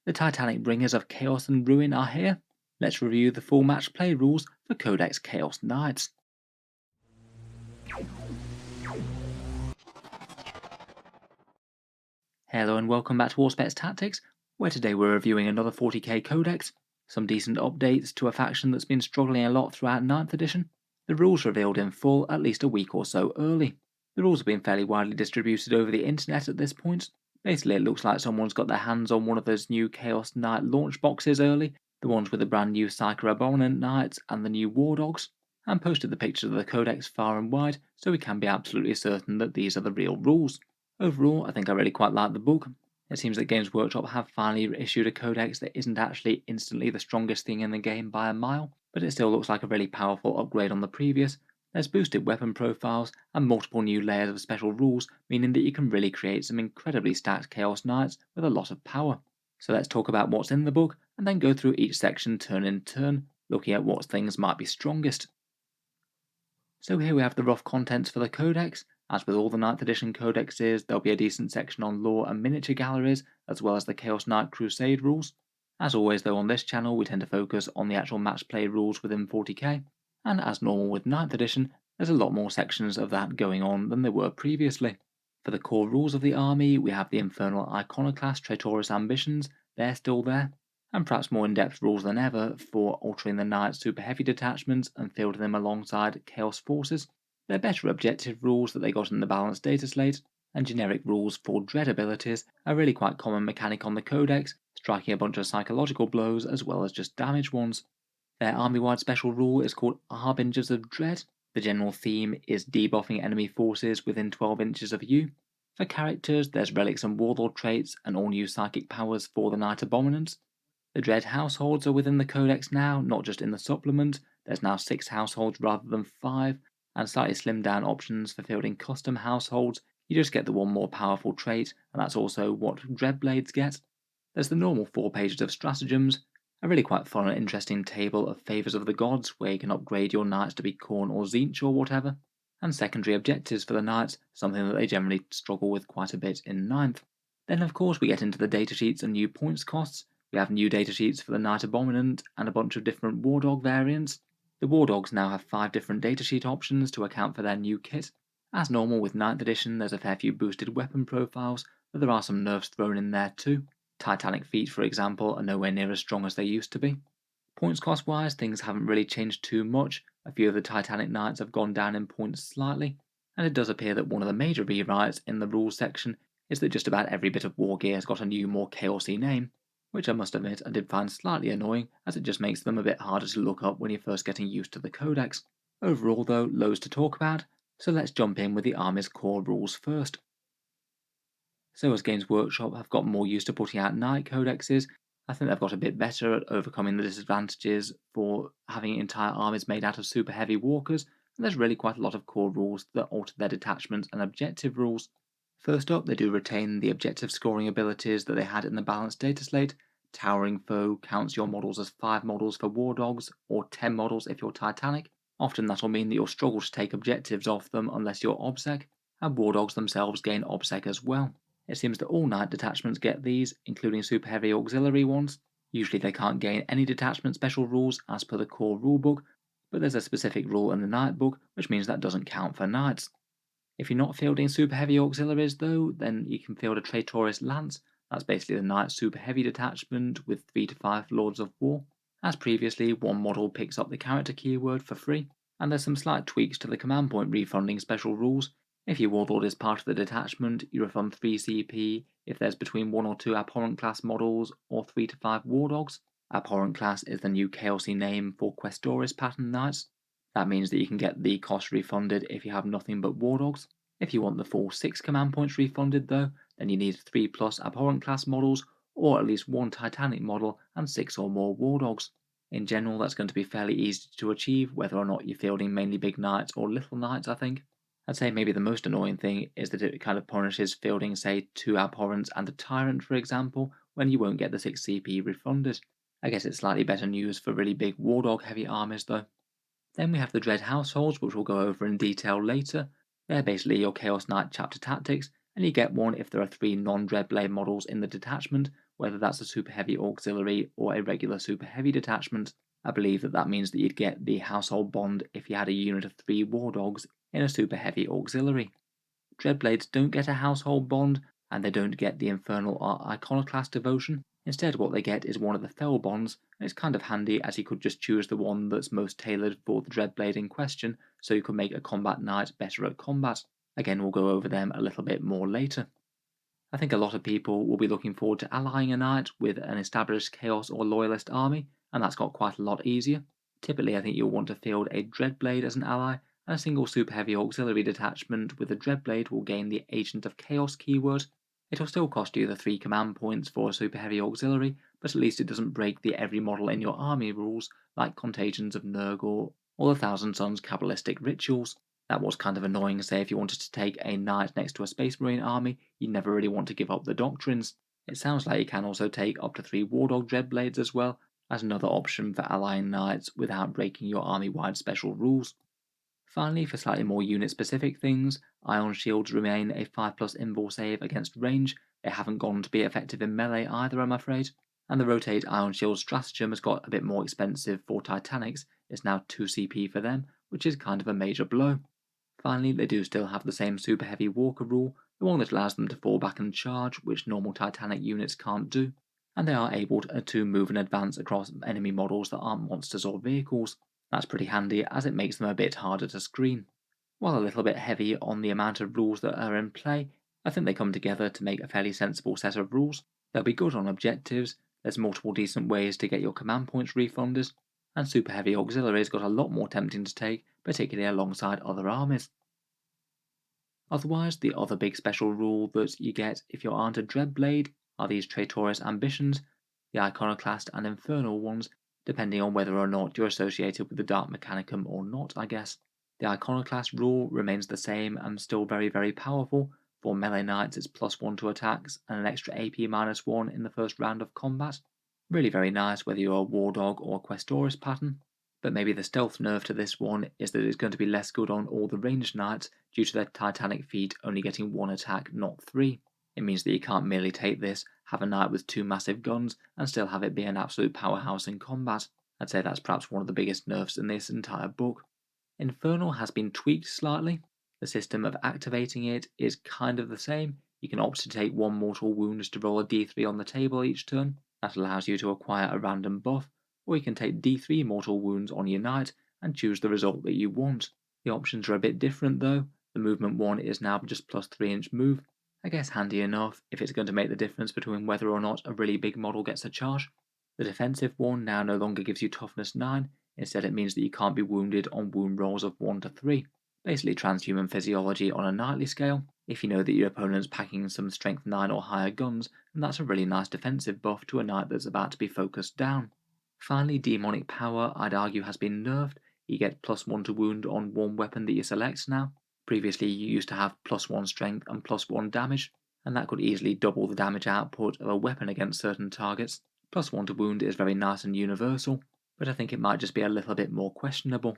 The Titanic bringers of chaos and ruin are here. Let's review the full match play rules for Codex Chaos Knights. Hello and welcome back to Auspex Tactics, where today we're reviewing another 40k codex, some decent updates to a faction that's been struggling a lot throughout 9th edition, the rules revealed in full at least a week or so early. The rules have been fairly widely distributed over the internet at this point. Basically it looks like someone's got their hands on one of those new Chaos Knight launch boxes early, the ones with the brand new Abominant Knights and the new War Dogs, and posted the pictures of the codex far and wide so we can be absolutely certain that these are the real rules. Overall, I think I really quite like the book. It seems that Games Workshop have finally issued a codex that isn't actually instantly the strongest thing in the game by a mile, but it still looks like a really powerful upgrade on the previous. There's boosted weapon profiles and multiple new layers of special rules, meaning that you can really create some incredibly stacked Chaos Knights with a lot of power. So let's talk about what's in the book, and then go through each section turn in turn, looking at what things might be strongest. So here we have the rough contents for the codex. As with all the 9th edition codexes, there'll be a decent section on lore and miniature galleries, as well as the Chaos Knight Crusade rules. As always though on this channel we tend to focus on the actual match play rules within 40k, and as normal with 9th edition, there's a lot more sections of that going on than there were previously. For the core rules of the army, we have the Infernal Iconoclast Traitorous Ambitions, they're still there, and perhaps more in-depth rules than ever for altering the Knight's super heavy detachments and fielding them alongside Chaos Forces. They're better objective rules that they got in the balanced data slate, and generic rules for dread abilities, a really quite common mechanic on the codex, striking a bunch of psychological blows as well as just damage ones. Their army-wide special rule is called Harbingers of Dread. The general theme is debuffing enemy forces within 12 inches of you. For characters, there's Relics and Warlord Traits and all new psychic powers for the Knight Abominant. The Dread households are within the codex now, not just in the supplement. There's now 6 households rather than 5, and slightly slimmed down options for fielding custom households. You just get the one more powerful trait, and that's also what Dreadblades get. There's the normal 4 pages of Stratagems, a really quite fun and interesting table of Favours of the Gods, where you can upgrade your knights to be Khorne or Tzeentch or whatever, and secondary objectives for the knights, something that they generally struggle with quite a bit in 9th. Then of course we get into the datasheets and new points costs. We have new datasheets for the Knight Abominant and a bunch of different War Dog variants. The War Dogs now have 5 different datasheet options to account for their new kit. As normal with 9th edition, there's a fair few boosted weapon profiles, but there are some nerfs thrown in there too. Titanic feet, for example, are nowhere near as strong as they used to be. Points cost wise, things haven't really changed too much. A few of the Titanic Knights have gone down in points slightly, and it does appear that one of the major rewrites in the rules section is that just about every bit of war gear has got a new, more chaosy name, which I must admit I did find slightly annoying, as it just makes them a bit harder to look up when you're first getting used to the codex. Overall though, loads to talk about, so let's jump in with the army's core rules first. So as Games Workshop have got more used to putting out knight codexes, I think they've got a bit better at overcoming the disadvantages for having entire armies made out of super heavy walkers, and there's really quite a lot of core rules that alter their detachments and objective rules. First up, they do retain the objective scoring abilities that they had in the balanced data slate. Towering Foe counts your models as 5 models for War Dogs, or 10 models if you're Titanic. Often that'll mean that you'll struggle to take objectives off them unless you're OBSEC, and War Dogs themselves gain OBSEC as well. It seems that all Knight detachments get these, including super heavy auxiliary ones. Usually they can't gain any detachment special rules as per the core rulebook, but there's a specific rule in the Knight book which means that doesn't count for Knights. If you're not fielding super heavy auxiliaries though, then you can field a Traitorous Lance. That's basically the Knight's super heavy detachment with 3 to 5 Lords of War. As previously, one model picks up the character keyword for free, and there's some slight tweaks to the command point refunding special rules. If your Warlord is part of the detachment, you refund 3 CP if there's between 1 or 2 Abhorrent class models or 3 to 5 War Dogs. Abhorrent class is the new chaosy name for Questoris pattern knights. That means that you can get the cost refunded if you have nothing but War Dogs. If you want the full 6 command points refunded though, then you need 3 plus Abhorrent class models, or at least 1 Titanic model and 6 or more War Dogs. In general, that's going to be fairly easy to achieve, whether or not you're fielding mainly big knights or little knights, I think. I'd say maybe the most annoying thing is that it kind of punishes fielding, say, 2 Abhorrents and a Tyrant, for example, when you won't get the 6 CP refunded. I guess it's slightly better news for really big War Dog heavy armies though. Then we have the Dread households, which we'll go over in detail later. They're basically your Chaos Knight chapter tactics, and you get one if there are 3 non-Dreadblade models in the detachment, whether that's a super heavy auxiliary or a regular super heavy detachment. I believe that means that you'd get the household bond if you had a unit of 3 war dogs in a super heavy auxiliary. Dreadblades don't get a household bond, and they don't get the Infernal or Iconoclast devotion. Instead, what they get is one of the Fell bonds, and it's kind of handy as you could just choose the one that's most tailored for the Dreadblade in question, so you could make a combat knight better at combat. Again, we'll go over them a little bit more later. I think a lot of people will be looking forward to allying a knight with an established Chaos or Loyalist army, and that's got quite a lot easier. Typically, I think you'll want to field a Dreadblade as an ally, and a single super heavy auxiliary detachment with a Dreadblade will gain the Agent of Chaos keyword. It'll still cost you the 3 command points for a super heavy auxiliary, but at least it doesn't break the every model in your army rules like Contagions of Nurgle or the Thousand Suns Kabbalistic Rituals. That was kind of annoying, say if you wanted to take a knight next to a Space Marine army, you never really want to give up the Doctrines. It sounds like you can also take up to 3 Wardog Dreadblades as well, as another option for allying knights without breaking your army-wide special rules. Finally, for slightly more unit-specific things, Ion Shields remain a 5+ invul save against range. They haven't gone to be effective in melee either, I'm afraid. And the Rotate Ion Shield Stratagem has got a bit more expensive for Titanics. It's now 2 CP for them, which is kind of a major blow. Finally, they do still have the same super heavy walker rule, the one that allows them to fall back and charge, which normal Titanic units can't do. And they are able to move and advance across enemy models that aren't monsters or vehicles. That's pretty handy as it makes them a bit harder to screen. While a little bit heavy on the amount of rules that are in play, I think they come together to make a fairly sensible set of rules. They'll be good on objectives, there's multiple decent ways to get your command points refunded, and super heavy auxiliaries got a lot more tempting to take, particularly alongside other armies. Otherwise, the other big special rule that you get if you aren't a Dreadblade are these Traitorous Ambitions, the Iconoclast and Infernal ones, depending on whether or not you're associated with the Dark Mechanicum or not, I guess. The Iconoclast rule remains the same and still very, very powerful. For melee knights, it's +1 to attacks and an extra AP -1 in the first round of combat. Really very nice whether you're a War Dog or Questoris pattern. But maybe the stealth nerf to this one is that it's going to be less good on all the ranged knights due to their Titanic feat only getting 1 attack, not 3. It means that you can't merely take this, have a knight with 2 massive guns, and still have it be an absolute powerhouse in combat. I'd say that's perhaps one of the biggest nerfs in this entire book. Infernal has been tweaked slightly. The system of activating it is kind of the same. You can opt to take 1 mortal wound to roll a d3 on the table each turn. That allows you to acquire a random buff, or you can take d3 mortal wounds on your knight and choose the result that you want. The options are a bit different though. The movement one is now just +3-inch move. I guess handy enough if it's going to make the difference between whether or not a really big model gets a charge. The defensive one now no longer gives you toughness 9, instead it means that you can't be wounded on wound rolls of 1 to 3. Basically transhuman physiology on a knightly scale. If you know that your opponent's packing some strength 9 or higher guns, then that's a really nice defensive buff to a knight that's about to be focused down. Finally, demonic power I'd argue has been nerfed. You get +1 to wound on 1 weapon that you select now. Previously you used to have +1 strength and +1 damage, and that could easily double the damage output of a weapon against certain targets. +1 to wound is very nice and universal, but I think it might just be a little bit more questionable.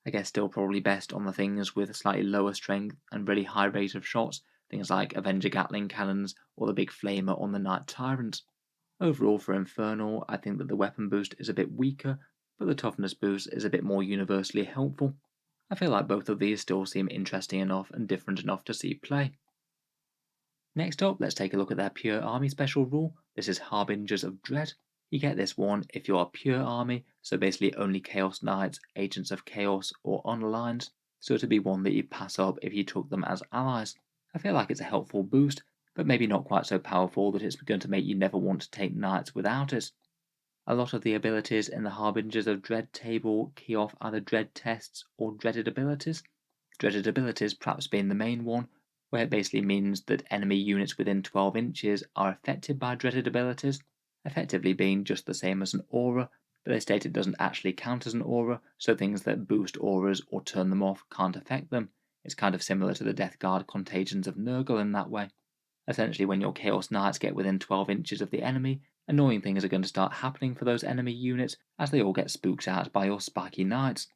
I guess still probably best on the things with slightly lower strength and really high rate of shots, things like Avenger Gatling cannons or the big flamer on the Knight Tyrant. Overall for Infernal, I think that the weapon boost is a bit weaker, but the toughness boost is a bit more universally helpful. I feel like both of these still seem interesting enough and different enough to see play. Next up, let's take a look at their pure army special rule. This is Harbingers of Dread. You get this one if you're a pure army, so basically only Chaos Knights, Agents of Chaos, or Unaligned, so to be one that you pass up if you took them as allies. I feel like it's a helpful boost, but maybe not quite so powerful that it's going to make you never want to take knights without it. A lot of the abilities in the Harbingers of Dread table key off either dread tests or dreaded abilities. Dreaded abilities perhaps being the main one, where it basically means that enemy units within 12 inches are affected by dreaded abilities, effectively being just the same as an aura, but they state it doesn't actually count as an aura, so things that boost auras or turn them off can't affect them. It's kind of similar to the Death Guard Contagions of Nurgle in that way. Essentially, when your Chaos Knights get within 12 inches of the enemy, annoying things are going to start happening for those enemy units as they all get spooked out by your spiky knights.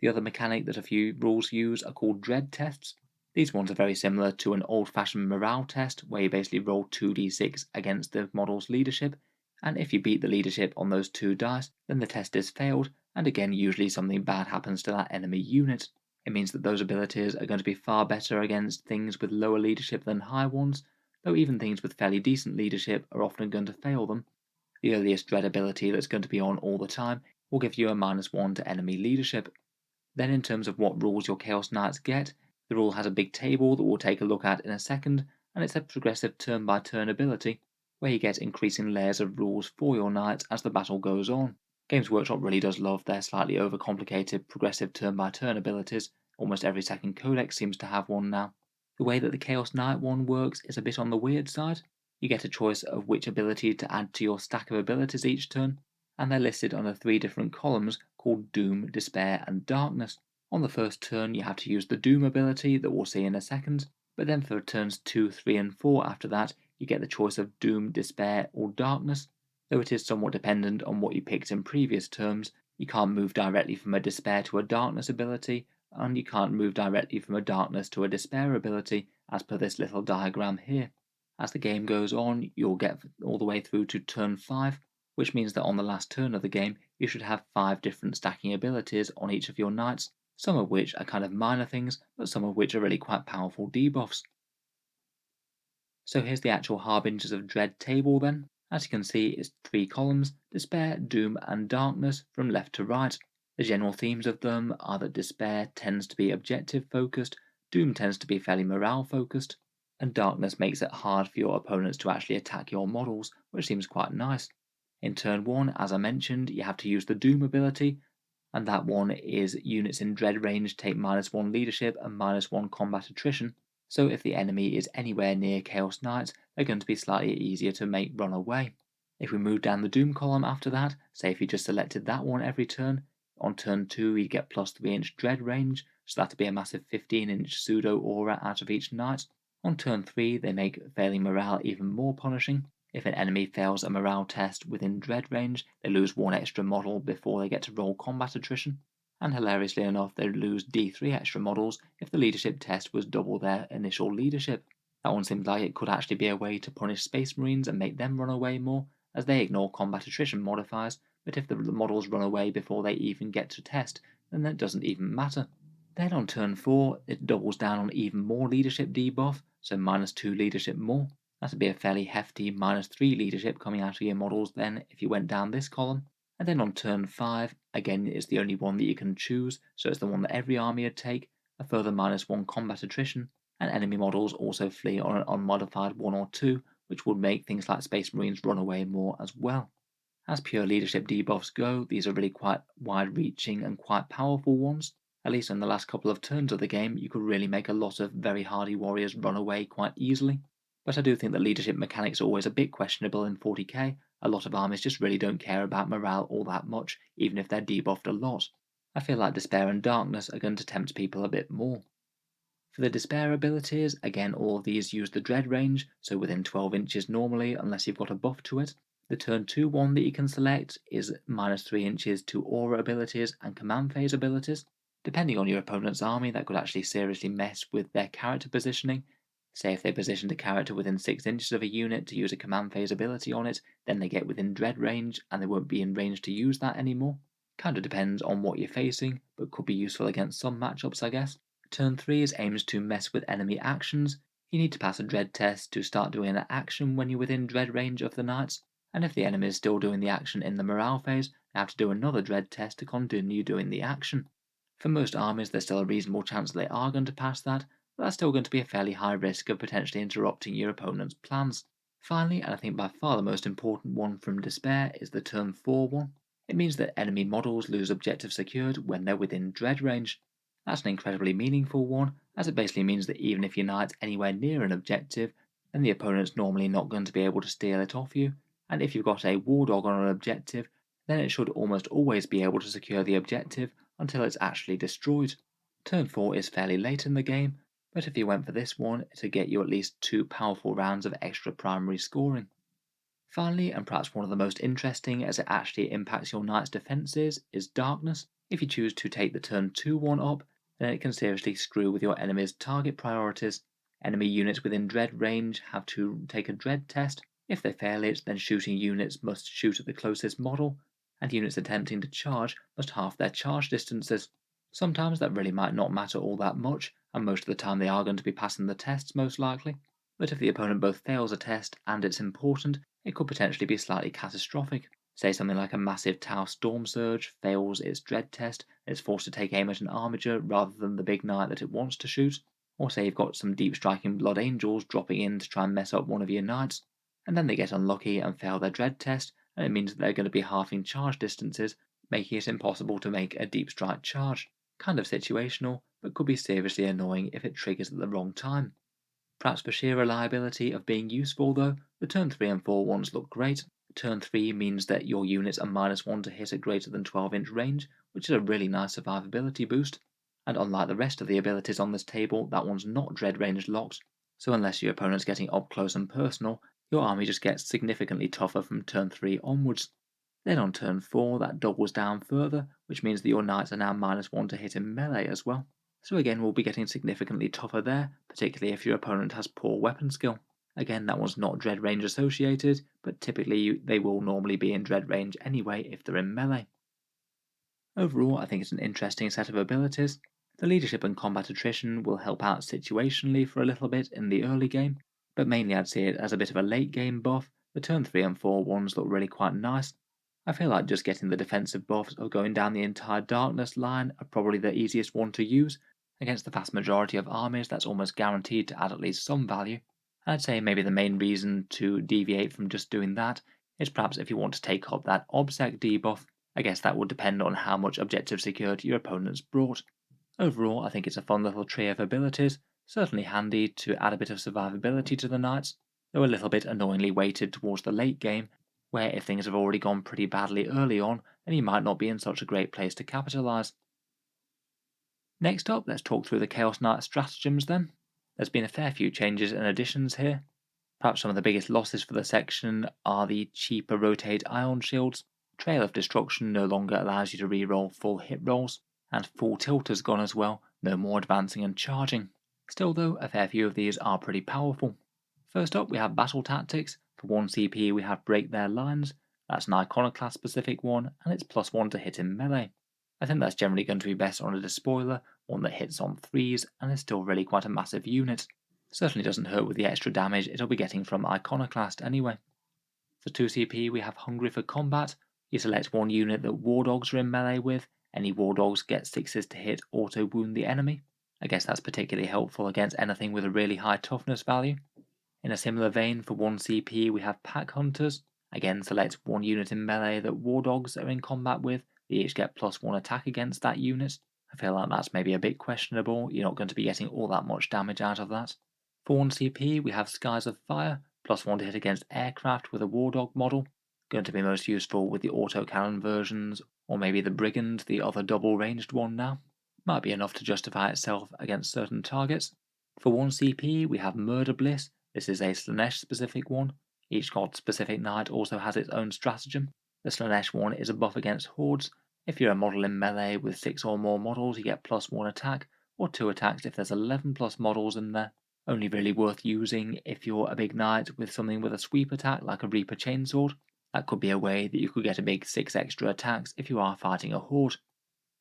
The other mechanic that a few rules use are called dread tests. These ones are very similar to an old-fashioned morale test where you basically roll 2d6 against the model's leadership, and if you beat the leadership on those 2 dice, then the test is failed, and again usually something bad happens to that enemy unit. It means that those abilities are going to be far better against things with lower leadership than high ones, though even things with fairly decent leadership are often going to fail them. The earliest dread ability that's going to be on all the time will give you a -1 to enemy leadership. Then in terms of what rules your Chaos Knights get, the rule has a big table that we'll take a look at in a second, and it's a progressive turn-by-turn ability, where you get increasing layers of rules for your knights as the battle goes on. Games Workshop really does love their slightly overcomplicated progressive turn-by-turn abilities. Almost every second codex seems to have one now. The way that the Chaos Knight one works is a bit on the weird side. You get a choice of which ability to add to your stack of abilities each turn, and they're listed under 3 different columns called Doom, Despair, and Darkness. On the first turn you have to use the Doom ability that we'll see in a second, but then for turns 2, 3, and 4 after that you get the choice of Doom, Despair, or Darkness. Though it is somewhat dependent on what you picked in previous terms, you can't move directly from a Despair to a Darkness ability, and you can't move directly from a Darkness to a Despair ability as per this little diagram here. As the game goes on, you'll get all the way through to turn 5, which means that on the last turn of the game you should have 5 different stacking abilities on each of your knights, some of which are kind of minor things, but some of which are really quite powerful debuffs. So here's the actual Harbingers of Dread table then. As you can see, it's 3 columns: Despair, Doom, and Darkness from left to right. The general themes of them are that Despair tends to be objective focused, Doom tends to be fairly morale focused, and Darkness makes it hard for your opponents to actually attack your models, which seems quite nice. In turn 1, as I mentioned, you have to use the Doom ability, and that one is units in Dread range take -1 leadership and -1 combat attrition, so if the enemy is anywhere near Chaos Knights, they're going to be slightly easier to make run away. If we move down the Doom column after that, say if you just selected that one every turn, on turn 2 you'd get +3-inch Dread range, so that'd be a massive 15-inch pseudo aura out of each knight. On turn 3 they make failing morale even more punishing. If an enemy fails a morale test within Dread range, they lose 1 extra model before they get to roll combat attrition, and hilariously enough they lose D3 extra models if the leadership test was double their initial leadership. That one seems like it could actually be a way to punish Space Marines and make them run away more, as they ignore combat attrition modifiers, but if the models run away before they even get to test, then that doesn't even matter. Then on turn 4, it doubles down on even more leadership debuff, so -2 leadership more. That'd be a fairly hefty -3 leadership coming out of your models then if you went down this column. And then on turn 5, again it's the only one that you can choose, so it's the one that every army would take, a further -1 combat attrition, and enemy models also flee on an unmodified 1 or 2, which would make things like Space Marines run away more as well. As pure leadership debuffs go, these are really quite wide-reaching and quite powerful ones. At least in the last couple of turns of the game, you could really make a lot of very hardy warriors run away quite easily. But I do think the leadership mechanics are always a bit questionable in 40k. A lot of armies just really don't care about morale all that much, even if they're debuffed a lot. I feel like Despair and Darkness are going to tempt people a bit more. For the Despair abilities, again all of these use the Dread range, so within 12 inches normally, unless you've got a buff to it. The turn 2 one that you can select is -3 inches to aura abilities and command phase abilities. Depending on your opponent's army, that could actually seriously mess with their character positioning. Say if they positioned a character within 6 inches of a unit to use a command phase ability on it, then they get within Dread range and they won't be in range to use that anymore. Kinda depends on what you're facing, but could be useful against some matchups I guess. Turn 3 aims to mess with enemy actions. You need to pass a Dread test to start doing an action when you're within Dread range of the knights, and if the enemy is still doing the action in the morale phase, they have to do another Dread test to continue doing the action. For most armies there's still a reasonable chance that they are going to pass that, but that's still going to be a fairly high risk of potentially interrupting your opponent's plans. Finally, and I think by far the most important one from Despair, is the turn 4 one. It means that enemy models lose objective secured when they're within Dread range. That's an incredibly meaningful one, as it basically means that even if your knight's anywhere near an objective, then the opponent's normally not going to be able to steal it off you, and if you've got a war dog on an objective, then it should almost always be able to secure the objective until it's actually destroyed. Turn 4 is fairly late in the game, but if you went for this one, it'd get you at least 2 powerful rounds of extra primary scoring. Finally, and perhaps one of the most interesting as it actually impacts your knight's defences, is Darkness. If you choose to take the turn 2 one up, then it can seriously screw with your enemy's target priorities. Enemy units within dread range have to take a dread test. If they fail it, then shooting units must shoot at the closest model, and units attempting to charge must halve their charge distances. Sometimes that really might not matter all that much, and most of the time they are going to be passing the tests most likely. But if the opponent both fails a test and it's important, it could potentially be slightly catastrophic. Say something like a massive Tau Storm Surge fails its dread test and is forced to take aim at an Armiger rather than the big knight that it wants to shoot. Or say you've got some deep striking Blood Angels dropping in to try and mess up one of your knights, and then they get unlucky and fail their dread test, and it means that they're going to be halving charge distances, making it impossible to make a deep strike charge. Kind of situational, but could be seriously annoying if it triggers at the wrong time. Perhaps for sheer reliability of being useful though, the turn 3 and 4 ones look great. Turn 3 means that your units are -1 to hit at greater than 12-inch range, which is a really nice survivability boost. And unlike the rest of the abilities on this table, that one's not dread range locked, so unless your opponent's getting up close and personal, your army just gets significantly tougher from turn 3 onwards. Then on turn 4 that doubles down further, which means that your knights are now -1 to hit in melee as well. So again we'll be getting significantly tougher there, particularly if your opponent has poor weapon skill. Again, that one's not dread range associated, but typically they will normally be in dread range anyway if they're in melee. Overall, I think it's an interesting set of abilities. The leadership and combat attrition will help out situationally for a little bit in the early game, but mainly I'd see it as a bit of a late game buff. The turn 3 and 4 ones look really quite nice. I feel like just getting the defensive buffs of going down the entire darkness line are probably the easiest one to use. Against the vast majority of armies, that's almost guaranteed to add at least some value. I'd say maybe the main reason to deviate from just doing that is perhaps if you want to take up that Obsec debuff. I guess that would depend on how much objective security your opponent's brought. Overall, I think it's a fun little tree of abilities, certainly handy to add a bit of survivability to the knights, though a little bit annoyingly weighted towards the late game, where if things have already gone pretty badly early on, then you might not be in such a great place to capitalise. Next up, let's talk through the Chaos Knight stratagems then. There's been a fair few changes and additions here. Perhaps some of the biggest losses for the section are the cheaper rotate ion shields. Trail of Destruction no longer allows you to reroll full hit rolls, and full tilt has gone as well, no more advancing and charging. Still though, a fair few of these are pretty powerful. First up we have Battle Tactics. For 1 CP we have Break Their Lines. That's an Iconoclast specific one, and it's +1 to hit in melee. I think that's generally going to be best on a Despoiler, one that hits on 3s and is still really quite a massive unit. Certainly doesn't hurt with the extra damage it'll be getting from Iconoclast anyway. For 2 CP we have Hungry for Combat. You select one unit that War Dogs are in melee with. Any War Dogs get 6s to hit auto wound the enemy. I guess that's particularly helpful against anything with a really high toughness value. In a similar vein, for 1 CP we have Pack Hunters. Again, select one unit in melee that War Dogs are in combat with. They each get +1 attack against that unit. I feel like that's maybe a bit questionable, you're not going to be getting all that much damage out of that. For 1 CP we have Skies of Fire, +1 to hit against aircraft with a War Dog model. Going to be most useful with the autocannon versions, or maybe the Brigand, the other double ranged one now. Might be enough to justify itself against certain targets. For 1 CP we have Murder Bliss. This is a Slaanesh specific one. Each god specific knight also has its own stratagem. The Slaanesh one is a buff against hordes. If you're a model in melee with 6 or more models you get +1 attack, or 2 attacks if there's 11 plus models in there. Only really worth using if you're a big knight with something with a sweep attack like a Reaper Chainsword. That could be a way that you could get a big 6 extra attacks if you are fighting a horde.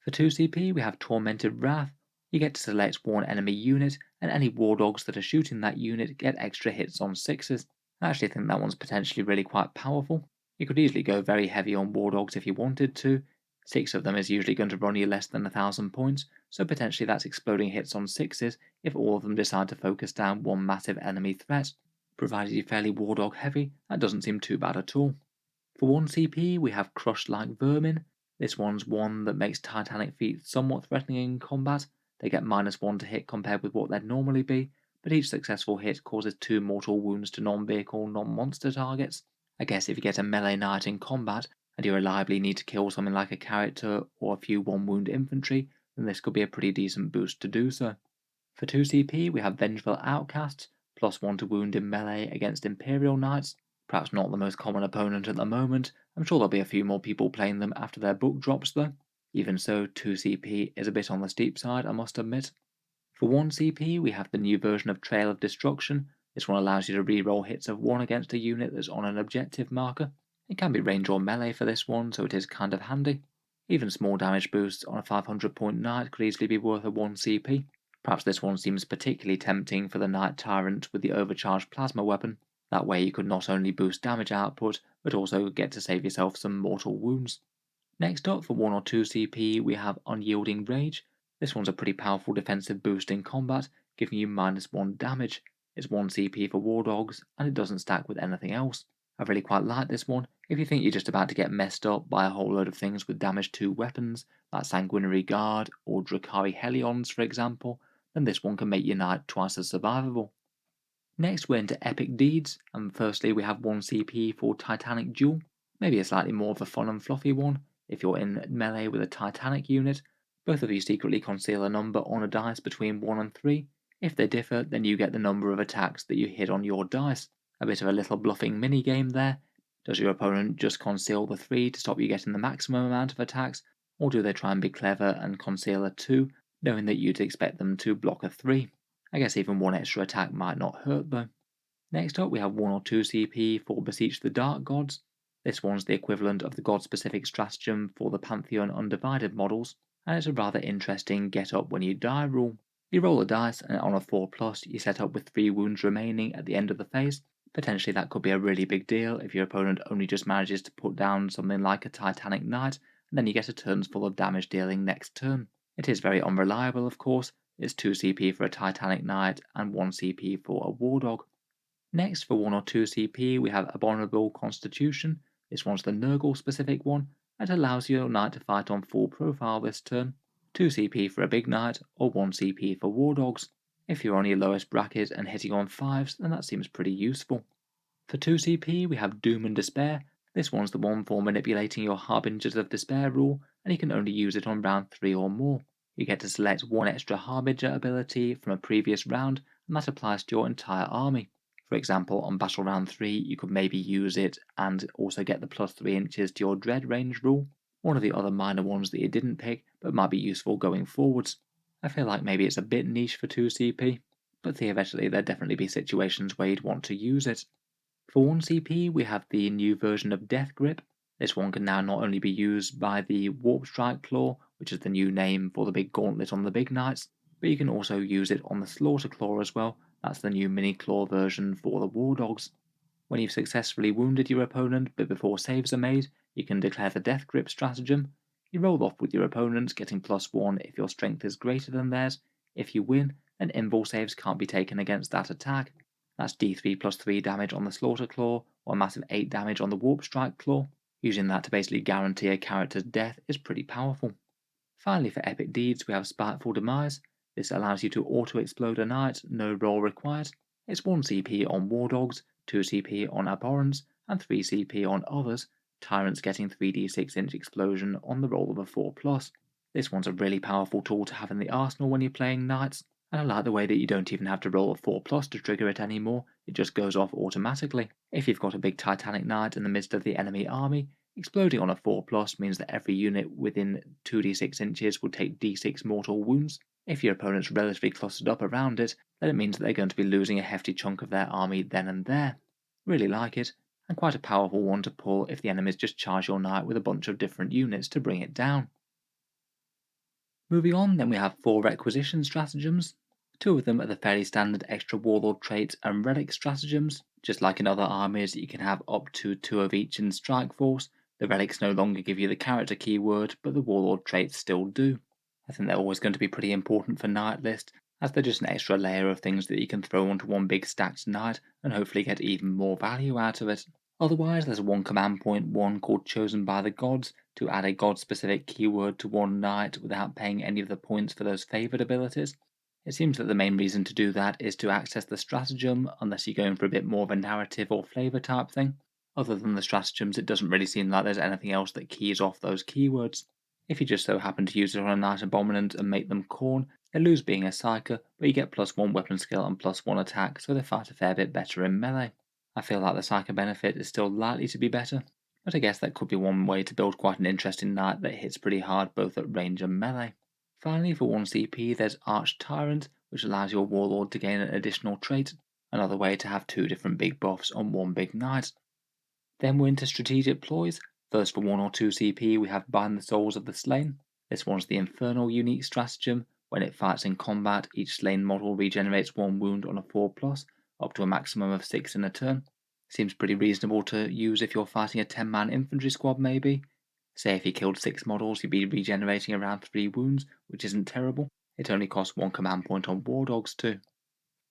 For 2 CP we have Tormented Wrath. You get to select one enemy unit, and any War Dogs that are shooting that unit get extra hits on 6s. I actually think that one's potentially really quite powerful. You could easily go very heavy on War Dogs if you wanted to. 6 of them is usually going to run you less than 1000 points, so potentially that's exploding hits on 6s if all of them decide to focus down one massive enemy threat. Provided you're fairly War Dog heavy, that doesn't seem too bad at all. For 1 CP we have Crushed Like Vermin. This one's one that makes Titanic Feet somewhat threatening in combat. They get -1 to hit compared with what they'd normally be, but each successful hit causes 2 mortal wounds to non-vehicle, non-monster targets. I guess if you get a melee knight in combat, and you reliably need to kill something like a character or a few 1-wound infantry, then this could be a pretty decent boost to do so. For 2 CP we have Vengeful Outcasts, +1 to wound in melee against Imperial Knights. Perhaps not the most common opponent at the moment. I'm sure there'll be a few more people playing them after their book drops though. Even so, 2 CP is a bit on the steep side, I must admit. For 1 CP, we have the new version of Trail of Destruction. This one allows you to reroll hits of 1 against a unit that's on an objective marker. It can be range or melee for this one, so it is kind of handy. Even small damage boosts on a 500 point knight could easily be worth a 1 CP. Perhaps this one seems particularly tempting for the Knight Tyrant with the overcharged plasma weapon. That way you could not only boost damage output, but also get to save yourself some mortal wounds. Next up, for 1 or 2 CP, we have Unyielding Rage. This one's a pretty powerful defensive boost in combat, giving you -1 damage. It's 1 CP for War Dogs, and it doesn't stack with anything else. I really quite like this one. If you think you're just about to get messed up by a whole load of things with damage 2 weapons, like Sanguinary Guard or Drakari Helions for example, then this one can make your knight twice as survivable. Next we're into Epic Deeds, and firstly we have 1 CP for Titanic Duel. Maybe a slightly more of a fun and fluffy one. If you're in melee with a Titanic unit, both of you secretly conceal a number on a dice between 1 and 3. If they differ, then you get the number of attacks that you hit on your dice. A bit of a little bluffing mini game there. Does your opponent just conceal the 3 to stop you getting the maximum amount of attacks, or do they try and be clever and conceal a 2, knowing that you'd expect them to block a 3? I guess even 1 extra attack might not hurt though. Next up we have 1 or 2 CP for Beseech the Dark Gods. This one's the equivalent of the god-specific stratagem for the Pantheon Undivided models, and it's a rather interesting get up when you die rule. You roll a dice, and on a 4+, you set up with 3 wounds remaining at the end of the phase. Potentially that could be a really big deal if your opponent only just manages to put down something like a Titanic Knight, and then you get a turns full of damage dealing next turn. It is very unreliable of course. It's 2 CP for a Titanic Knight and 1 CP for a War Dog. Next, for 1 or 2 CP, we have Abominable Constitution. This one's the Nurgle specific one, and allows your knight to fight on full profile this turn. 2 CP for a big knight, or 1 CP for War Dogs. If you're on your lowest bracket and hitting on 5s, then that seems pretty useful. For 2 CP, we have Doom and Despair. This one's the one for manipulating your Harbingers of Despair rule, and you can only use it on round 3 or more. You get to select 1 extra Harbinger ability from a previous round, and that applies to your entire army. For example, on Battle Round 3, you could maybe use it and also get the +3 inches to your Dread range rule, one of the other minor ones that you didn't pick but might be useful going forwards. I feel like maybe it's a bit niche for 2 CP, but theoretically there'd definitely be situations where you'd want to use it. For 1 CP, we have the new version of Death Grip. This one can now not only be used by the Warp Strike Claw, which is the new name for the big gauntlet on the big knights, but you can also use it on the Slaughter Claw as well. That's the new mini claw version for the War Dogs. When you've successfully wounded your opponent but before saves are made, you can declare the Death Grip stratagem. You roll off with your opponent, getting +1 if your strength is greater than theirs. If you win, then invul saves can't be taken against that attack. That's D3 +3 damage on the Slaughter Claw, or a massive 8 damage on the Warp Strike Claw. Using that to basically guarantee a character's death is pretty powerful. Finally, for Epic Deeds, we have Spiteful Demise. This allows you to auto-explode a knight, no roll required. It's 1 CP on War Dogs, 2 CP on Abhorrents, and 3 CP on others, Tyrants getting 3d6-inch explosion on the roll of a 4+. This one's a really powerful tool to have in the arsenal when you're playing knights, and I like the way that you don't even have to roll a 4+ to trigger it anymore, it just goes off automatically. If you've got a big Titanic Knight in the midst of the enemy army, exploding on a 4+ means that every unit within 2d6 inches will take d6 mortal wounds. If your opponent's relatively clustered up around it, then it means that they're going to be losing a hefty chunk of their army then and there. Really like it, and quite a powerful one to pull if the enemies just charge your knight with a bunch of different units to bring it down. Moving on, then we have 4 requisition stratagems. 2 of them are the fairly standard extra Warlord Traits and Relics stratagems. Just like in other armies, you can have up to 2 of each in Strike Force. The Relics no longer give you the character keyword, but the Warlord Traits still do. I think they're always going to be pretty important for Knight list, as they're just an extra layer of things that you can throw onto one big stacked Knight and hopefully get even more value out of it. Otherwise, there's one command point one called Chosen by the Gods to add a god-specific keyword to one Knight without paying any of the points for those favoured abilities. It seems that the main reason to do that is to access the stratagem, unless you're going for a bit more of a narrative or flavour type thing. Other than the stratagems, it doesn't really seem like there's anything else that keys off those keywords. If you just so happen to use it on a Knight Abominant and make them Khorne, they lose being a Psyker, but you get +1 weapon skill and +1 attack, so they fight a fair bit better in melee. I feel like the Psyker benefit is still likely to be better. but I guess that could be one way to build quite an interesting knight that hits pretty hard both at range and melee. Finally, for 1 CP, there's Arch Tyrant, which allows your Warlord to gain an additional trait, another way to have 2 different big buffs on one big knight. Then we're into strategic ploys. First, for 1 or 2 CP, we have Bind the Souls of the Slain. This one's the Infernal unique stratagem. When it fights in combat, each slain model regenerates 1 wound on a 4+, up to a maximum of 6 in a turn. Seems pretty reasonable to use if you're fighting a 10-man infantry squad maybe. Say if you killed 6 models, you'd be regenerating around 3 wounds, which isn't terrible. It only costs 1 command point on War Dogs too.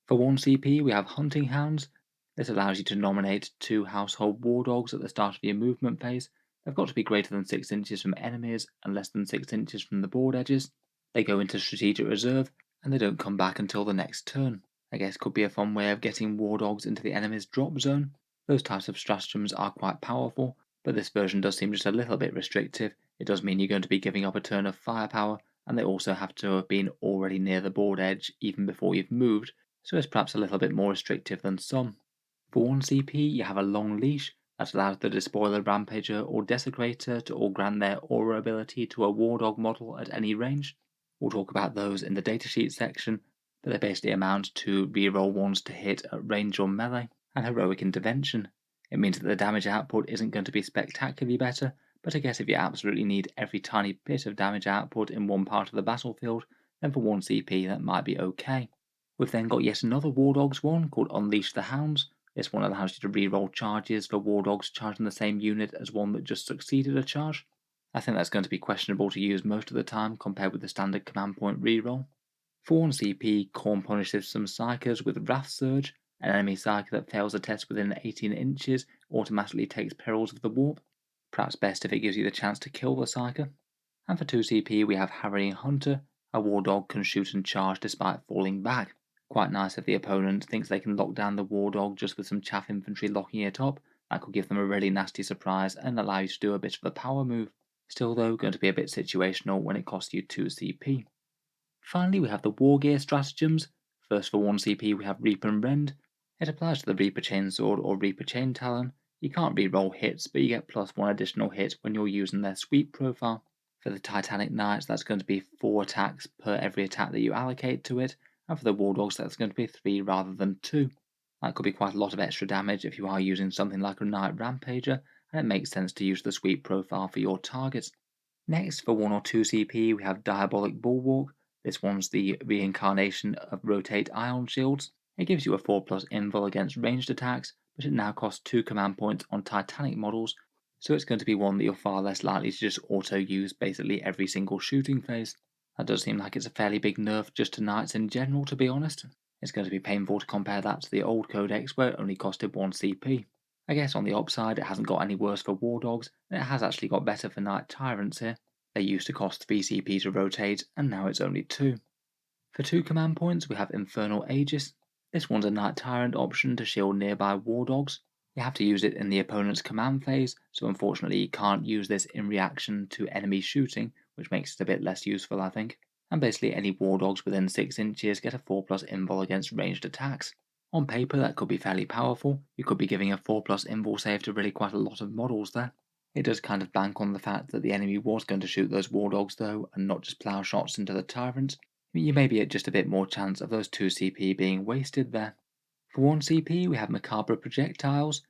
For 1 CP, we have Hunting Hounds. This allows you to nominate 2 household war dogs at the start of your movement phase. They've got to be greater than 6 inches from enemies and less than 6 inches from the board edges. They go into strategic reserve, and they don't come back until the next turn. I guess could be a fun way of getting war dogs into the enemy's drop zone. Those types of stratagems are quite powerful, but this version does seem just a little bit restrictive. It does mean you're going to be giving up a turn of firepower, and they also have to have been already near the board edge even before you've moved, so it's perhaps a little bit more restrictive than some. For 1 CP, you have a long leash that allows the Despoiler, Rampager, or Desecrator to all grant their aura ability to a war dog model at any range. We'll talk about those in the datasheet section, but they basically amount to reroll ones to hit at range or melee, and heroic intervention. It means that the damage output isn't going to be spectacularly better, but I guess if you absolutely need every tiny bit of damage output in one part of the battlefield, then for 1 CP that might be okay. We've then got yet another War Dogs one called Unleash the Hounds. This one allows you to reroll charges for War Dogs charging the same unit as one that just succeeded a charge. I think that's going to be questionable to use most of the time compared with the standard command point reroll. For 1 CP, Khorne punishes some Psykers with Wrath Surge. An enemy Psyker that fails a test within 18 inches automatically takes Perils of the Warp. Perhaps best if it gives you the chance to kill the Psyker. And for 2 CP we have Harrying Hunter. A War Dog can shoot and charge despite falling back. Quite nice if the opponent thinks they can lock down the War Dog just with some chaff infantry locking it up. That could give them a really nasty surprise and allow you to do a bit of a power move. Still though, going to be a bit situational when it costs you 2 CP. Finally, we have the War Gear stratagems. First, for 1 CP, we have Reap and Rend. It applies to the Reaper Chainsword or Reaper Chain Talon. You can't reroll hits, but you get +1 additional hit when you're using their sweep profile. For the Titanic Knights, that's going to be 4 attacks per every attack that you allocate to it, and for the War Dogs, that's going to be 3 rather than 2. That could be quite a lot of extra damage if you are using something like a Knight Rampager, and it makes sense to use the sweep profile for your targets. Next, for 1 or 2 CP, we have Diabolic Bulwark. This one's the reincarnation of Rotate Ion Shields. It gives you a 4+ invul against ranged attacks, but it now costs 2 command points on Titanic models, so it's going to be one that you're far less likely to just auto-use basically every single shooting phase. That does seem like it's a fairly big nerf just to knights in general, to be honest. It's going to be painful to compare that to the old codex where it only costed 1 CP. I guess on the upside it hasn't got any worse for War Dogs, and it has actually got better for Knight Tyrants here. They used to cost 3 CP to rotate, and now it's only 2. For 2 command points we have Infernal Aegis. This one's a Knight Tyrant option to shield nearby War Dogs. You have to use it in the opponent's command phase, so unfortunately you can't use this in reaction to enemy shooting, which makes it a bit less useful I think. And basically any War Dogs within 6 inches get a 4+ invul against ranged attacks. On paper that could be fairly powerful. You could be giving a 4+ invul save to really quite a lot of models there. It does kind of bank on the fact that the enemy was going to shoot those War Dogs though, and not just plough shots into the Tyrant. You may be at just a bit more chance of those 2 CP being wasted there. For 1 CP we have Macabre Projectiles.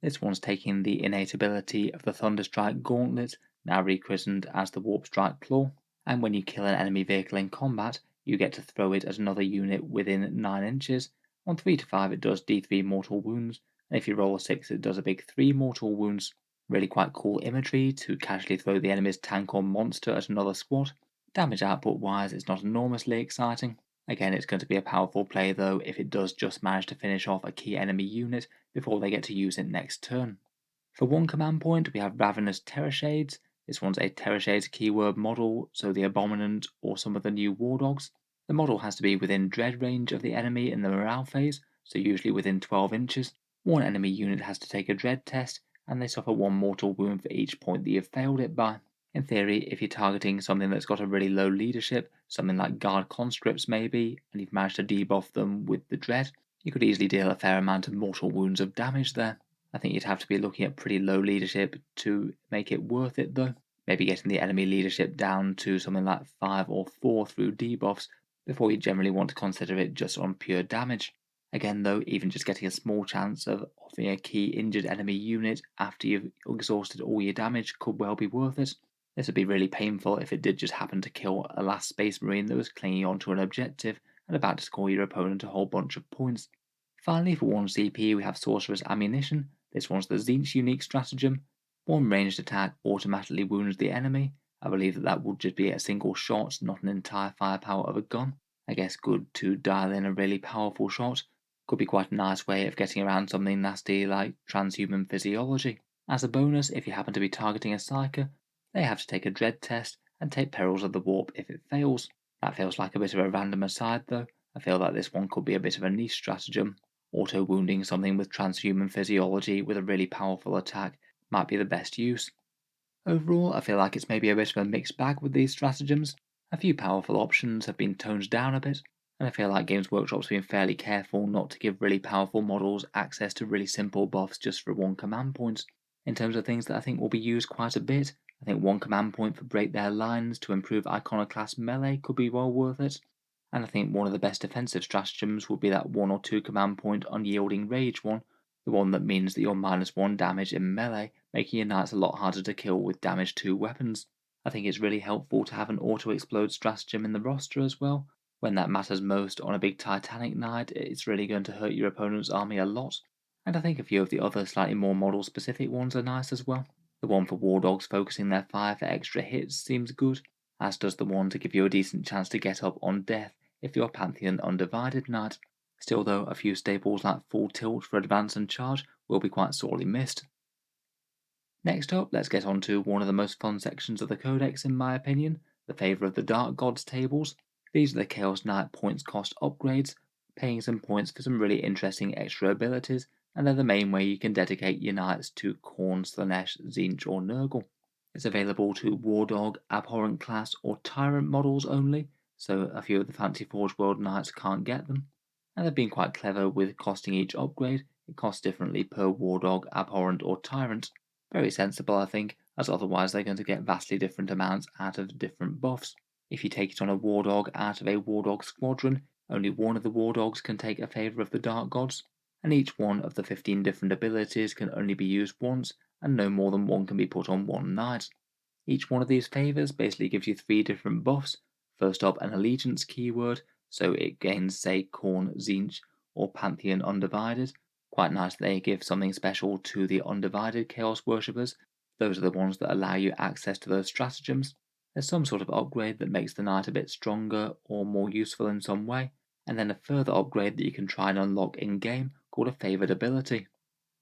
This one's taking the innate ability of the Thunderstrike Gauntlet, now rechristened as the Warp Strike Claw, and when you kill an enemy vehicle in combat, you get to throw it at another unit within 9 inches. On 3 to 5 it does D3 mortal wounds, and if you roll a 6 it does a big 3 mortal wounds. Really quite cool imagery to casually throw the enemy's tank or monster at another squad. Damage output wise it's not enormously exciting. Again it's going to be a powerful play though if it does just manage to finish off a key enemy unit before they get to use it next turn. For 1 command point we have Ravenous Terrorshades. This one's a Terrorshades keyword model, so the Abominant or some of the new War Dogs. The model has to be within dread range of the enemy in the morale phase, so usually within 12 inches. One enemy unit has to take a dread test, and they suffer 1 mortal wound for each point that you've failed it by. In theory, if you're targeting something that's got a really low leadership, something like Guard Conscripts maybe, and you've managed to debuff them with the dread, you could easily deal a fair amount of mortal wounds of damage there. I think you'd have to be looking at pretty low leadership to make it worth it though. Maybe getting the enemy leadership down to something like 5 or 4 through debuffs before you generally want to consider it just on pure damage. Again though, even just getting a small chance of offering a key injured enemy unit after you've exhausted all your damage could well be worth it. This would be really painful if it did just happen to kill a last Space Marine that was clinging onto an objective and about to score your opponent a whole bunch of points. Finally, for 1 CP we have Sorcerer's Ammunition. This one's the Tzeentch unique stratagem. One ranged attack automatically wounds the enemy. I believe that would just be a single shot, not an entire firepower of a gun. I guess good to dial in a really powerful shot. Could be quite a nice way of getting around something nasty like transhuman physiology. As a bonus, if you happen to be targeting a Psyker, they have to take a Dread test and take Perils of the Warp if it fails. That feels like a bit of a random aside though. I feel like this one could be a bit of a niche stratagem. Auto-wounding something with transhuman physiology with a really powerful attack might be the best use. Overall, I feel like it's maybe a bit of a mixed bag with these stratagems. A few powerful options have been toned down a bit, and I feel like Games Workshop's been fairly careful not to give really powerful models access to really simple buffs just for 1 command point. In terms of things that I think will be used quite a bit, I think 1 command point for Break Their Lines to improve Iconoclast melee could be well worth it. And I think one of the best defensive stratagems would be that 1 or 2 command point Unyielding Rage one, the one that means that you're -1 damage in melee, making your knights a lot harder to kill with damage 2 weapons. I think it's really helpful to have an auto-explode stratagem in the roster as well. When that matters most on a big Titanic knight, it's really going to hurt your opponent's army a lot. And I think a few of the other slightly more model-specific ones are nice as well. The one for War Dogs focusing their fire for extra hits seems good, as does the one to give you a decent chance to get up on death if you're Pantheon Undivided Knight. Still though, a few staples like Full Tilt for advance and charge will be quite sorely missed. Next up, let's get on to one of the most fun sections of the Codex in my opinion, the Favour of the Dark Gods tables. These are the Chaos Knight points cost upgrades, paying some points for some really interesting extra abilities, and they're the main way you can dedicate your knights to Khorne, Slaanesh, Tzeentch or Nurgle. It's available to War Dog, Abhorrent class or Tyrant models only, so a few of the Fantasy Forge World Knights can't get them. And they've been quite clever with costing each upgrade. It costs differently per War Dog, Abhorrent or Tyrant. Very sensible I think, as otherwise they're going to get vastly different amounts out of different buffs. If you take it on a War Dog out of a War Dog squadron, only one of the War Dogs can take a Favour of the Dark Gods, and each one of the 15 different abilities can only be used once, and no more than 1 can be put on one knight. Each one of these favours basically gives you 3 different buffs. First up, an allegiance keyword, so it gains say Khorne, Tzeentch or Pantheon Undivided. Quite nice they give something special to the Undivided Chaos Worshippers. Those are the ones that allow you access to those stratagems. There's some sort of upgrade that makes the knight a bit stronger or more useful in some way, and then a further upgrade that you can try and unlock in-game called a favoured ability.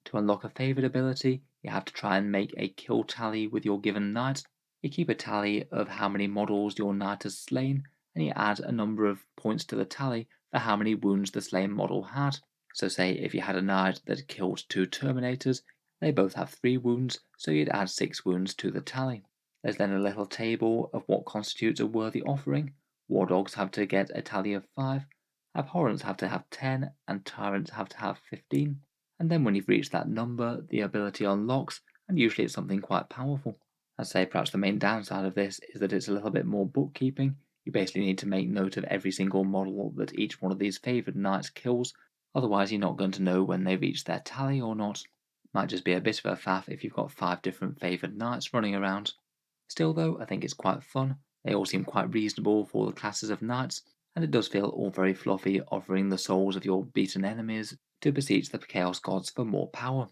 To unlock a favoured ability, you have to try and make a kill tally with your given knight. You keep a tally of how many models your knight has slain, and you add a number of points to the tally for how many wounds the slain model had. So say if you had a knight that killed 2 Terminators, they both have 3 wounds, so you'd add 6 wounds to the tally. There's then a little table of what constitutes a worthy offering. War Dogs have to get a tally of 5, Abhorrents have to have 10, and Tyrants have to have 15. And then when you've reached that number, the ability unlocks, and usually it's something quite powerful. I'd say perhaps the main downside of this is that it's a little bit more bookkeeping. You basically need to make note of every single model that each one of these favoured knights kills, otherwise you're not going to know when they reach their tally or not. Might just be a bit of a faff if you've got 5 different favoured knights running around. Still though, I think it's quite fun. They all seem quite reasonable for the classes of knights, and it does feel all very fluffy, offering the souls of your beaten enemies to beseech the Chaos Gods for more power.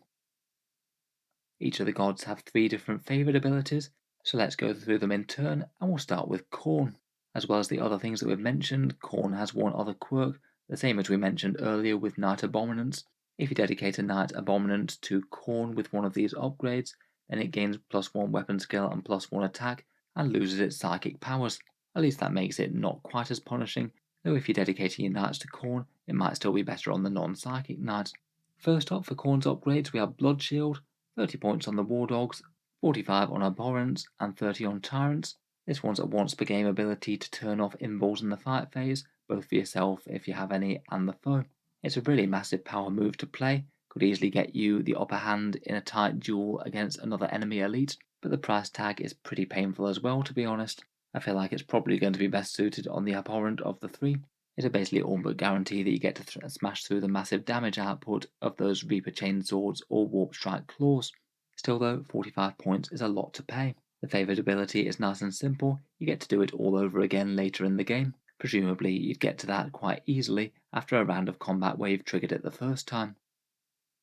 Each of the gods have 3 different favoured abilities, so let's go through them in turn, and we'll start with Khorne. As well as the other things that we've mentioned, Khorne has one other quirk, the same as we mentioned earlier with Knight Abominants. If you dedicate a Knight Abominant to Khorne with one of these upgrades, then it gains +1 weapon skill and +1 attack, and loses its psychic powers. At least that makes it not quite as punishing, though if you're dedicating your knights to Khorne, it might still be better on the non-psychic knight. First up for Khorne's upgrades we have Blood Shield, 30 points on the War Dogs, 45 on Abhorrents, and 30 on Tyrants. This one's a once per game ability to turn off invuls in the fight phase, both for yourself if you have any and the foe. It's a really massive power move to play, could easily get you the upper hand in a tight duel against another enemy elite, but the price tag is pretty painful as well, to be honest. I feel like it's probably going to be best suited on the abhorrent of the three. It'll basically all but guarantee that you get to smash through the massive damage output of those Reaper Chainswords or Warp Strike Claws. Still though, 45 points is a lot to pay. The favoured ability is nice and simple, you get to do it all over again later in the game. Presumably you'd get to that quite easily after a round of combat where you've triggered it the first time.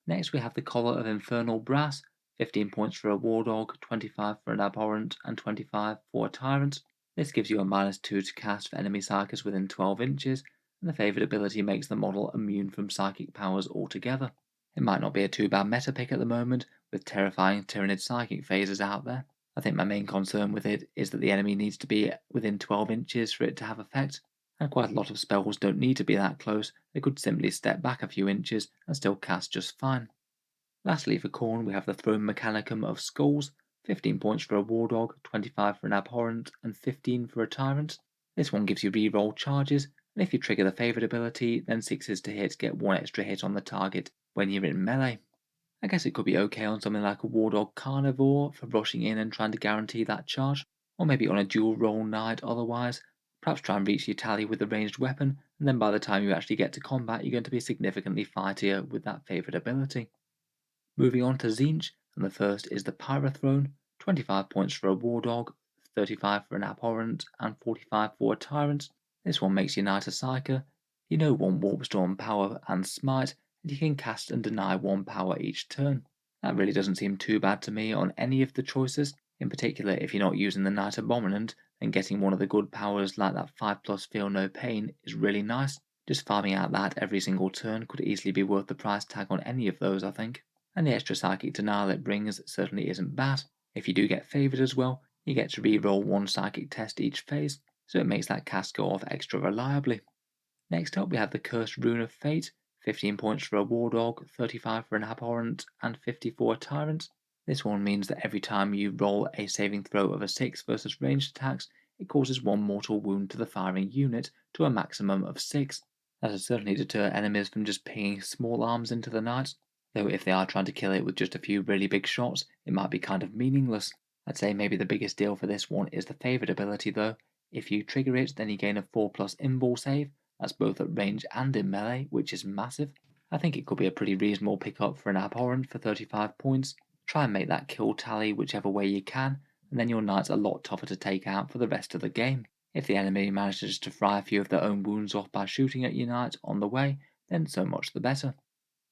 Next we have the Collar of Infernal Brass, 15 points for a War Dog, 25 for an Abhorrent, and 25 for a Tyrant. This gives you a -2 to cast for enemy psykers within 12 inches, and the favoured ability makes the model immune from psychic powers altogether. It might not be a too bad meta pick at the moment, with terrifying Tyranid psychic phases out there. I think my main concern with it is that the enemy needs to be within 12 inches for it to have effect, and quite a lot of spells don't need to be that close, they could simply step back a few inches and still cast just fine. Lastly for Khorne we have the Throne Mechanicum of Skulls, 15 points for a War Dog, 25 for an Abhorrent, and 15 for a Tyrant. This one gives you reroll charges, and if you trigger the favoured ability, then 6s to hit get 1 extra hit on the target when you're in melee. I guess it could be okay on something like a War Dog Carnivore for rushing in and trying to guarantee that charge, or maybe on a dual roll knight otherwise. Perhaps try and reach your tally with a ranged weapon, and then by the time you actually get to combat you're going to be significantly fightier with that favoured ability. Moving on to Tzeentch, and the first is the Pyrothrone, 25 points for a War Dog, 35 for an Abhorrent, and 45 for a Tyrant. This one makes your knight a psyker. You know 1 Warpstorm power and smite, and you can cast and deny 1 power each turn. That really doesn't seem too bad to me on any of the choices. In particular, if you're not using the Knight Abominant, then getting one of the good powers like that 5+ Feel No Pain is really nice. Just farming out that every single turn could easily be worth the price tag on any of those, I think. And the extra psychic denial it brings certainly isn't bad. If you do get favoured as well, you get to reroll 1 psychic test each phase, so it makes that cast go off extra reliably. Next up we have the Cursed Rune of Fate, 15 points for a War Dog, 35 for an Abhorrent, and 50 for a Tyrant. This one means that every time you roll a saving throw of a 6 versus ranged attacks, it causes 1 mortal wound to the firing unit to a maximum of 6. That will certainly deter enemies from just pinging small arms into the knight, though if they are trying to kill it with just a few really big shots, it might be kind of meaningless. I'd say maybe the biggest deal for this one is the favoured ability though. If you trigger it, then you gain a 4+ invul save. That's both at range and in melee, which is massive. I think it could be a pretty reasonable pickup for an Abhorrent for 35 points. Try and make that kill tally whichever way you can, and then your knight's a lot tougher to take out for the rest of the game. If the enemy manages to fry a few of their own wounds off by shooting at your knight on the way, then so much the better.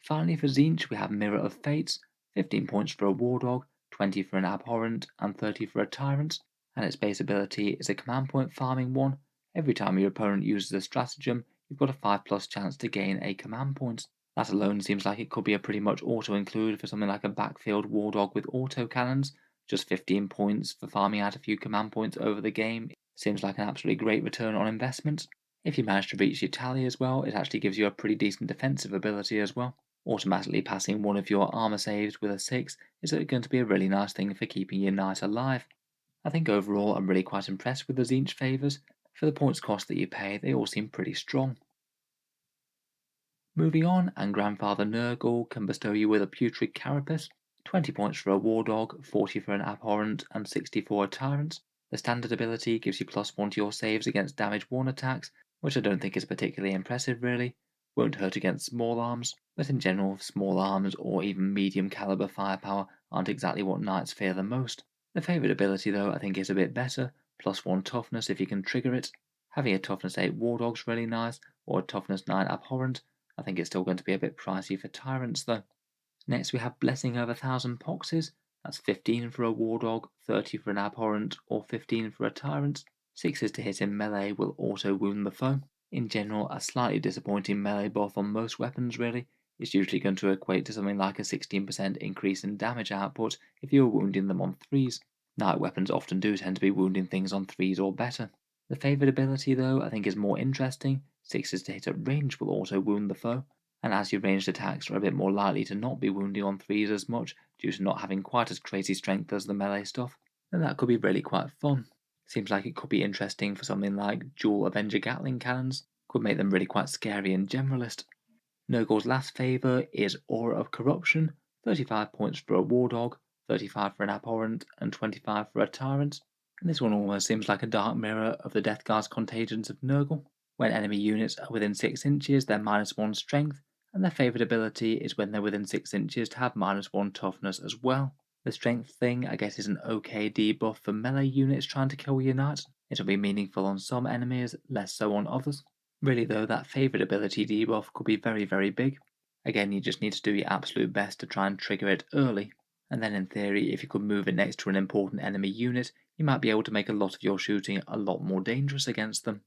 Finally for Tzeentch we have Mirror of Fates, 15 points for a War Dog, 20 for an Abhorrent, and 30 for a Tyrant, and its base ability is a command point farming one. Every time your opponent uses a stratagem, you've got a 5+ chance to gain a command point. That alone seems like it could be a pretty much auto-include for something like a backfield War Dog with auto cannons. Just 15 points for farming out a few command points over the game seems like an absolutely great return on investment. If you manage to reach your tally as well, it actually gives you a pretty decent defensive ability as well. Automatically passing one of your armor saves with a 6 is going to be a really nice thing for keeping your knight alive. I think overall I'm really quite impressed with the Tzeentch favours. For the points cost that you pay, they all seem pretty strong. Moving on, and Grandfather Nurgle can bestow you with a Putrid Carapace, 20 points for a War Dog, 40 for an Abhorrent, and 60 for a Tyrant. The standard ability gives you +1 to your saves against damage 1 attacks, which I don't think is particularly impressive really. Won't hurt against small arms, but in general small arms or even medium caliber firepower aren't exactly what knights fear the most. The favoured ability though I think is a bit better, +1 toughness if you can trigger it. Having a toughness 8 War Dog's really nice, or a toughness 9 Abhorrent. I think it's still going to be a bit pricey for Tyrants though. Next we have Blessing of 1,000 Poxes, that's 15 for a War Dog, 30 for an Abhorrent, or 15 for a Tyrant. 6s to hit in melee will also wound the foe. In general, a slightly disappointing melee buff on most weapons really. It's usually going to equate to something like a 16% increase in damage output if you are wounding them on 3s. Night weapons often do tend to be wounding things on 3s or better. The favoured ability though I think is more interesting. 6s to hit at range will also wound the foe, and as your ranged attacks are a bit more likely to not be wounding on 3s as much due to not having quite as crazy strength as the melee stuff, then that could be really quite fun. Seems like it could be interesting for something like dual Avenger Gatling cannons, could make them really quite scary and generalist. Nurgle's last favour is Aura of Corruption, 35 points for a Wardog, 35 for an Abhorrent, and 25 for a Tyrant. And this one almost seems like a dark mirror of the Death Guard's Contagions of Nurgle. When enemy units are within 6 inches, they're -1 strength, and their favoured ability is when they're within 6 inches to have -1 toughness as well. The strength thing, I guess, is an okay debuff for melee units trying to kill your knights. It'll be meaningful on some enemies, less so on others. Really though, that favoured ability debuff could be very, very big. Again, you just need to do your absolute best to try and trigger it early, and then in theory, if you could move it next to an important enemy unit, you might be able to make a lot of your shooting a lot more dangerous against them.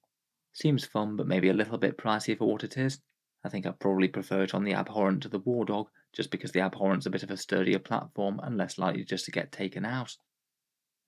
Seems fun, but maybe a little bit pricey for what it is. I think I'd probably prefer it on the Abhorrent to the Wardog, just because the Abhorrent's a bit of a sturdier platform and less likely just to get taken out.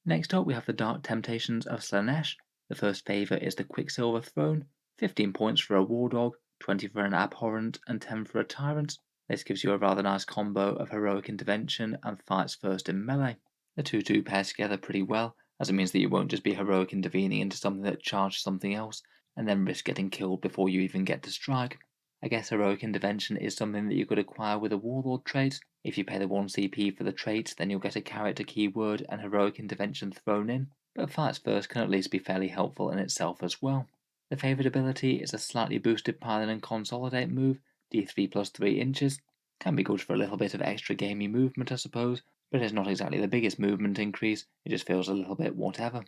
Next up we have the Dark Temptations of Slaanesh. The first favour is the Quicksilver Throne, 15 points for a Wardog, 20 for an Abhorrent, and 10 for a Tyrant. This gives you a rather nice combo of Heroic Intervention and Fights First in melee. The two pair together pretty well, as it means that you won't just be Heroic Intervening into something that charges something else, and then risk getting killed before you even get to strike. I guess Heroic Intervention is something that you could acquire with a Warlord trait. If you pay the 1 CP for the trait, then you'll get a character keyword and Heroic Intervention thrown in, but Fights First can at least be fairly helpful in itself as well. The favoured ability is a slightly boosted Pylon and Consolidate move, D3 plus 3 inches. Can be good for a little bit of extra gamey movement I suppose, but it's not exactly the biggest movement increase, it just feels a little bit whatever.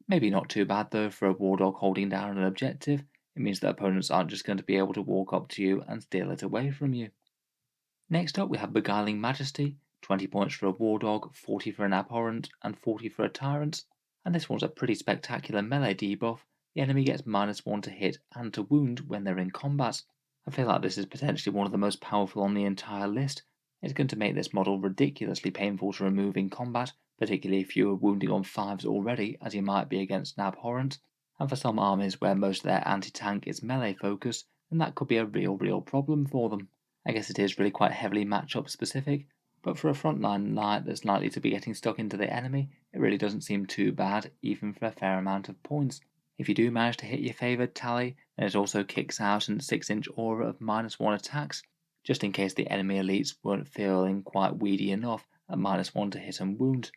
Maybe not too bad though for a Wardog holding down an objective. It means that opponents aren't just going to be able to walk up to you and steal it away from you. Next up we have Beguiling Majesty, 20 points for a Wardog, 40 for an Abhorrent, and 40 for a Tyrant. And this one's a pretty spectacular melee debuff. The enemy gets -1 to hit and to wound when they're in combat. I feel like this is potentially one of the most powerful on the entire list. It's going to make this model ridiculously painful to remove in combat, particularly if you are wounding on 5s already, as you might be against an Abhorrent. And for some armies where most of their anti-tank is melee focused, then that could be a real problem for them. I guess it is really quite heavily matchup specific, but for a frontline knight that's likely to be getting stuck into the enemy, it really doesn't seem too bad, even for a fair amount of points. If you do manage to hit your favoured tally, then it also kicks out an 6-inch aura of -1 attacks, just in case the enemy elites weren't feeling quite weedy enough at -1 to hit and wound.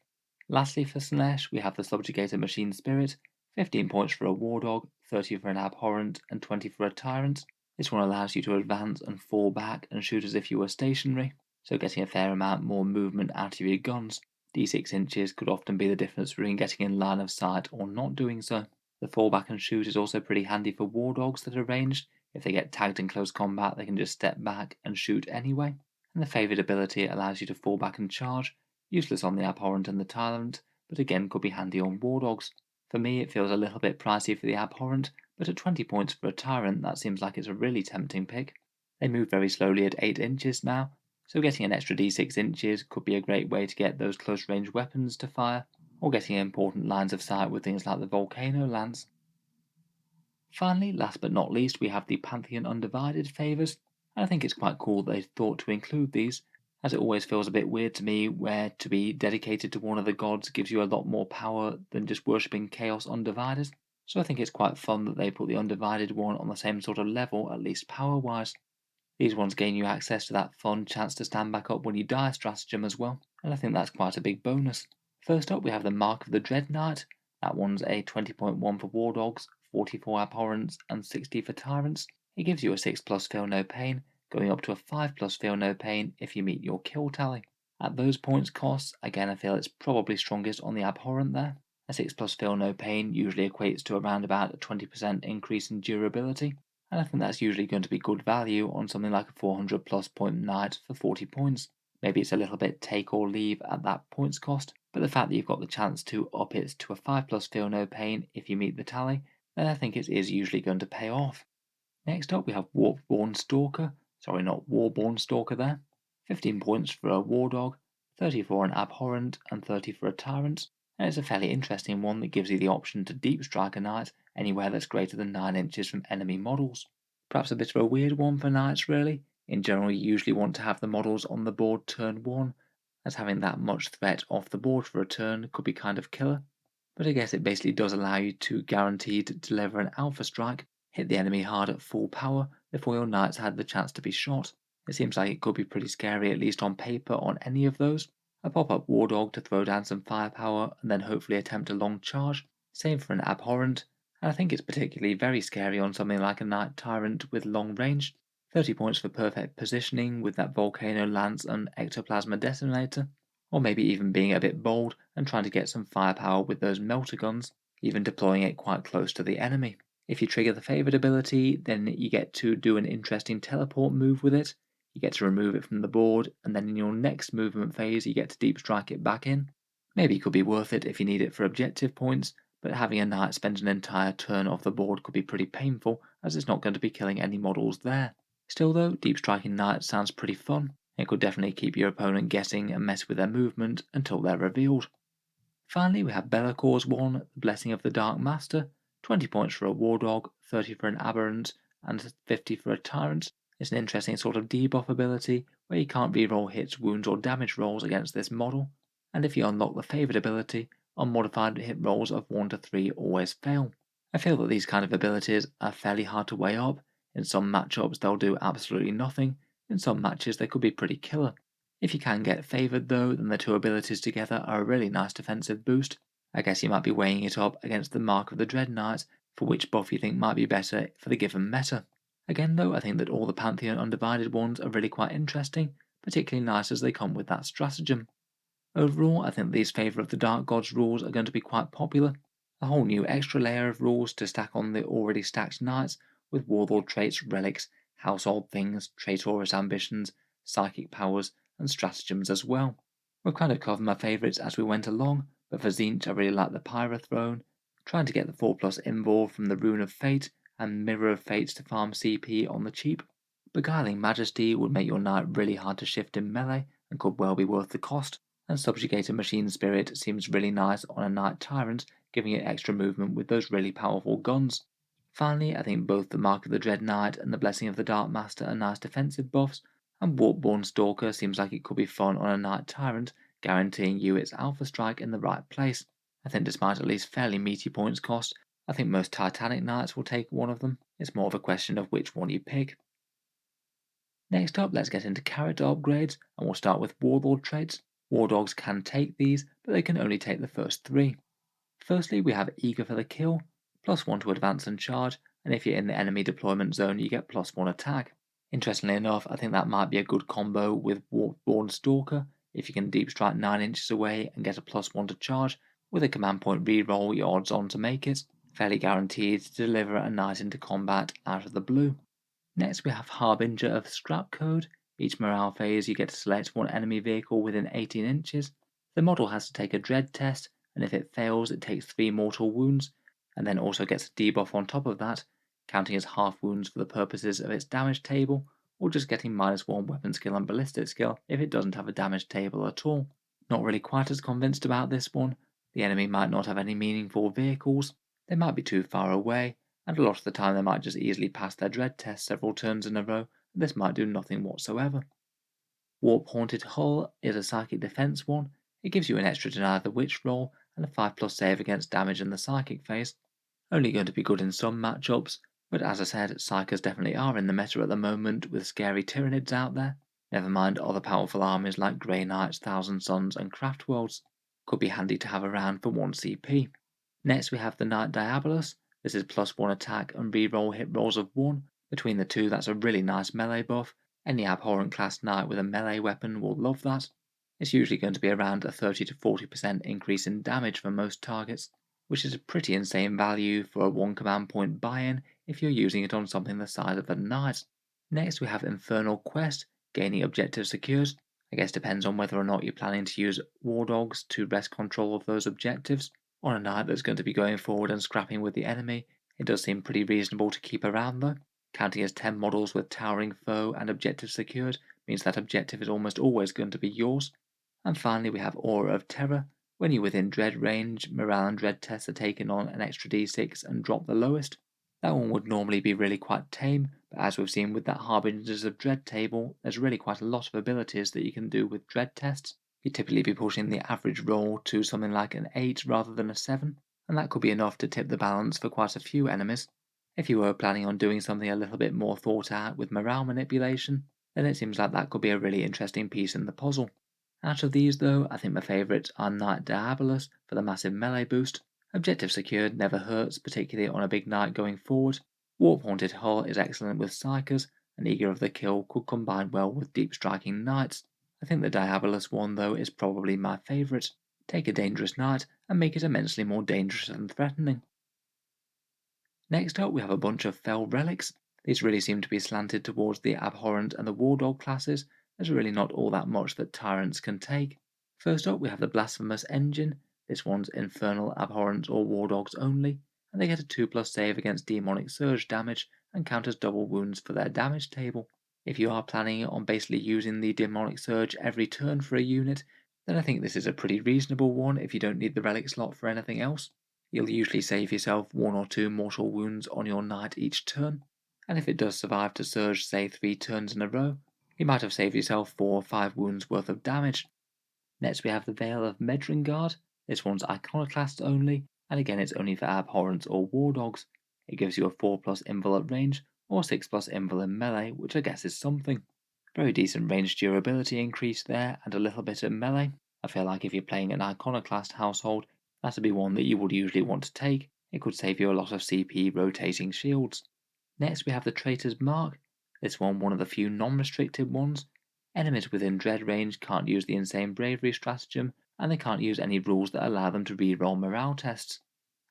Lastly for Slaanesh, we have the Subjugated Machine Spirit, 15 points for a Wardog, 30 for an Abhorrent, and 20 for a Tyrant. This one allows you to advance and fall back and shoot as if you were stationary, so getting a fair amount more movement out of your guns. D6 inches could often be the difference between getting in line of sight or not doing so. The fall back and shoot is also pretty handy for Wardogs that are ranged. If they get tagged in close combat, they can just step back and shoot anyway. And the favoured ability allows you to fall back and charge, useless on the Abhorrent and the Tyrant, but again could be handy on Wardogs. For me it feels a little bit pricey for the Abhorrent, but at 20 points for a Tyrant that seems like it's a really tempting pick. They move very slowly at 8 inches now, so getting an extra d6 inches could be a great way to get those close range weapons to fire, or getting important lines of sight with things like the Volcano Lance. Finally, last but not least, we have the Pantheon Undivided favours, and I think it's quite cool that they thought to include these, as it always feels a bit weird to me where to be dedicated to one of the gods gives you a lot more power than just worshipping Chaos Undivided. So I think it's quite fun that they put the Undivided one on the same sort of level, at least power-wise. These ones gain you access to that fun chance to stand back up when you die stratagem as well, and I think that's quite a big bonus. First up we have the Mark of the Dread Knight. That one's a 20.1 for Wardogs, 44 Abhorrents, and 60 for Tyrants. It gives you a 6+ Feel No Pain, going up to a 5+ Feel No Pain if you meet your kill tally. At those points costs, again I feel it's probably strongest on the Abhorrent there. A 6+ Feel No Pain usually equates to around about a 20% increase in durability, and I think that's usually going to be good value on something like a 400+ point knight for 40 points. Maybe it's a little bit take or leave at that points cost, but the fact that you've got the chance to up it to a 5+ Feel No Pain if you meet the tally, then I think it is usually going to pay off. Next up we have Warborn Stalker, sorry not Warborn Stalker there, 15 points for a Wardog, 30 for an Abhorrent, and 30 for a Tyrant, and it's a fairly interesting one that gives you the option to deep strike a knight anywhere that's greater than 9 inches from enemy models. Perhaps a bit of a weird one for knights really. In general you usually want to have the models on the board turn 1, as having that much threat off the board for a turn could be kind of killer, but I guess it basically does allow you to guarantee to deliver an alpha strike, hit the enemy hard at full power before your knights had the chance to be shot. It seems like it could be pretty scary, at least on paper, on any of those. A pop-up war dog to throw down some firepower and then hopefully attempt a long charge. Same for an abhorrent, and I think it's particularly very scary on something like a knight tyrant with long range. 30 points for perfect positioning with that volcano lance and ectoplasma detonator, or maybe even being a bit bold and trying to get some firepower with those melter guns, even deploying it quite close to the enemy. If you trigger the favoured ability, then you get to do an interesting teleport move with it. You get to remove it from the board, and then in your next movement phase you get to deep strike it back in. Maybe it could be worth it if you need it for objective points, but having a knight spend an entire turn off the board could be pretty painful, as it's not going to be killing any models there. Still though, deep striking knights sounds pretty fun. It could definitely keep your opponent guessing and mess with their movement until they're revealed. Finally, we have Bellacor's 1, the Blessing of the Dark Master, 20 points for a War Dog, 30 for an Aberrant, and 50 for a Tyrant. It's an interesting sort of debuff ability, where you can't reroll hits, wounds, or damage rolls against this model, and if you unlock the Favoured ability, unmodified hit rolls of 1 to 3 always fail. I feel that these kind of abilities are fairly hard to weigh up. In some matchups they'll do absolutely nothing, in some matches they could be pretty killer. If you can get favoured though, then the two abilities together are a really nice defensive boost. I guess you might be weighing it up against the Mark of the Dread Knights for which buff you think might be better for the given meta. Again though, I think that all the Pantheon Undivided ones are really quite interesting, particularly nice as they come with that stratagem. Overall, I think these Favour of the Dark Gods rules are going to be quite popular. A whole new extra layer of rules to stack on the already stacked knights with Warlord Traits, Relics, household things, traitorous ambitions, psychic powers, and stratagems as well. We've kind of covered my favourites as we went along, but for Tzeentch I really like the Pyra Throne, trying to get the 4+ Invul from the Rune of Fate and Mirror of Fates to farm CP on the cheap. Beguiling Majesty would make your knight really hard to shift in melee and could well be worth the cost, and Subjugated Machine Spirit seems really nice on a Knight Tyrant, giving it extra movement with those really powerful guns. Finally, I think both the Mark of the Dread Knight and the Blessing of the Dark Master are nice defensive buffs, and Warpborn Stalker seems like it could be fun on a Knight Tyrant, guaranteeing you its Alpha Strike in the right place. I think despite at least fairly meaty points cost, I think most Titanic Knights will take one of them. It's more of a question of which one you pick. Next up, let's get into character upgrades, and we'll start with Warlord Traits. War Dogs can take these, but they can only take the first 3. Firstly, we have Eager for the Kill, +1 to advance and charge, and if you're in the enemy deployment zone you get +1 attack. Interestingly enough, I think that might be a good combo with Warpborn Stalker, if you can deep strike 9 inches away and get a +1 to charge, with a command point reroll your odds on to make it, fairly guaranteed to deliver a knight into combat out of the blue. Next we have Harbinger of Scrap Code. Each morale phase you get to select one enemy vehicle within 18 inches. The model has to take a dread test, and if it fails it takes 3 mortal wounds, and then also gets a debuff on top of that, counting as half wounds for the purposes of its damage table, or just getting -1 weapon skill and ballistic skill if it doesn't have a damage table at all. Not really quite as convinced about this one. The enemy might not have any meaningful vehicles, they might be too far away, and a lot of the time they might just easily pass their dread test several turns in a row, and this might do nothing whatsoever. Warp Haunted Hull is a psychic defense one. It gives you an extra deny the witch roll and a 5+ save against damage in the psychic phase. Only going to be good in some matchups, but as I said, psychers definitely are in the meta at the moment with scary Tyranids out there. Never mind other powerful armies like Grey Knights, Thousand Suns and Craft Worlds. Could be handy to have around for 1 CP. Next we have the Knight Diabolus. This is +1 attack and reroll hit rolls of 1. Between the two that's a really nice melee buff. Any Abhorrent class knight with a melee weapon will love that. It's usually going to be around a 30 to 40% increase in damage for most targets, which is a pretty insane value for a 1 command point buy-in if you're using it on something the size of a knight. Next we have Infernal Quest, gaining objectives secured. I guess depends on whether or not you're planning to use War Dogs to wrest control of those objectives. On a knight that's going to be going forward and scrapping with the enemy, it does seem pretty reasonable to keep around though. Counting as 10 models with Towering Foe and objective secured means that objective is almost always going to be yours. And finally we have Aura of Terror. When you're within dread range, morale and dread tests are taken on an extra d6 and drop the lowest. That one would normally be really quite tame, but as we've seen with that Harbingers of Dread table, there's really quite a lot of abilities that you can do with dread tests. You'd typically be pushing the average roll to something like an 8 rather than a 7, and that could be enough to tip the balance for quite a few enemies. If you were planning on doing something a little bit more thought out with morale manipulation, then it seems like that could be a really interesting piece in the puzzle. Out of these though, I think my favourites are Knight Diabolus for the massive melee boost. Objective secured never hurts, particularly on a big knight going forward. Warp Haunted Hull is excellent with Psychers, and Eager of the Kill could combine well with deep striking knights. I think the Diabolus one though is probably my favourite. Take a dangerous knight and make it immensely more dangerous and threatening. Next up we have a bunch of fell relics. These really seem to be slanted towards the Abhorrent and the War Dog classes. There's really not all that much that Tyrants can take. First up we have the Blasphemous Engine. This one's Infernal, Abhorrent or War Dogs only, and they get a 2+ save against Demonic Surge damage and counters double wounds for their damage table. If you are planning on basically using the Demonic Surge every turn for a unit, then I think this is a pretty reasonable one if you don't need the relic slot for anything else. You'll usually save yourself 1 or 2 mortal wounds on your knight each turn, and if it does survive to surge say 3 turns in a row, you might have saved yourself 4 or 5 wounds worth of damage. Next we have the Veil of Medringard. This one's Iconoclast only, and again it's only for Abhorrents or War Dogs. It gives you a 4+ invul at range, or 6+ invul in melee, which I guess is something. Very decent range durability increase there, and a little bit of melee. I feel like if you're playing an Iconoclast household, that'd be one that you would usually want to take. It could save you a lot of CP rotating shields. Next we have the Traitor's Mark. This one of the few non-restricted ones. Enemies within dread range can't use the Insane Bravery stratagem, and they can't use any rules that allow them to reroll morale tests.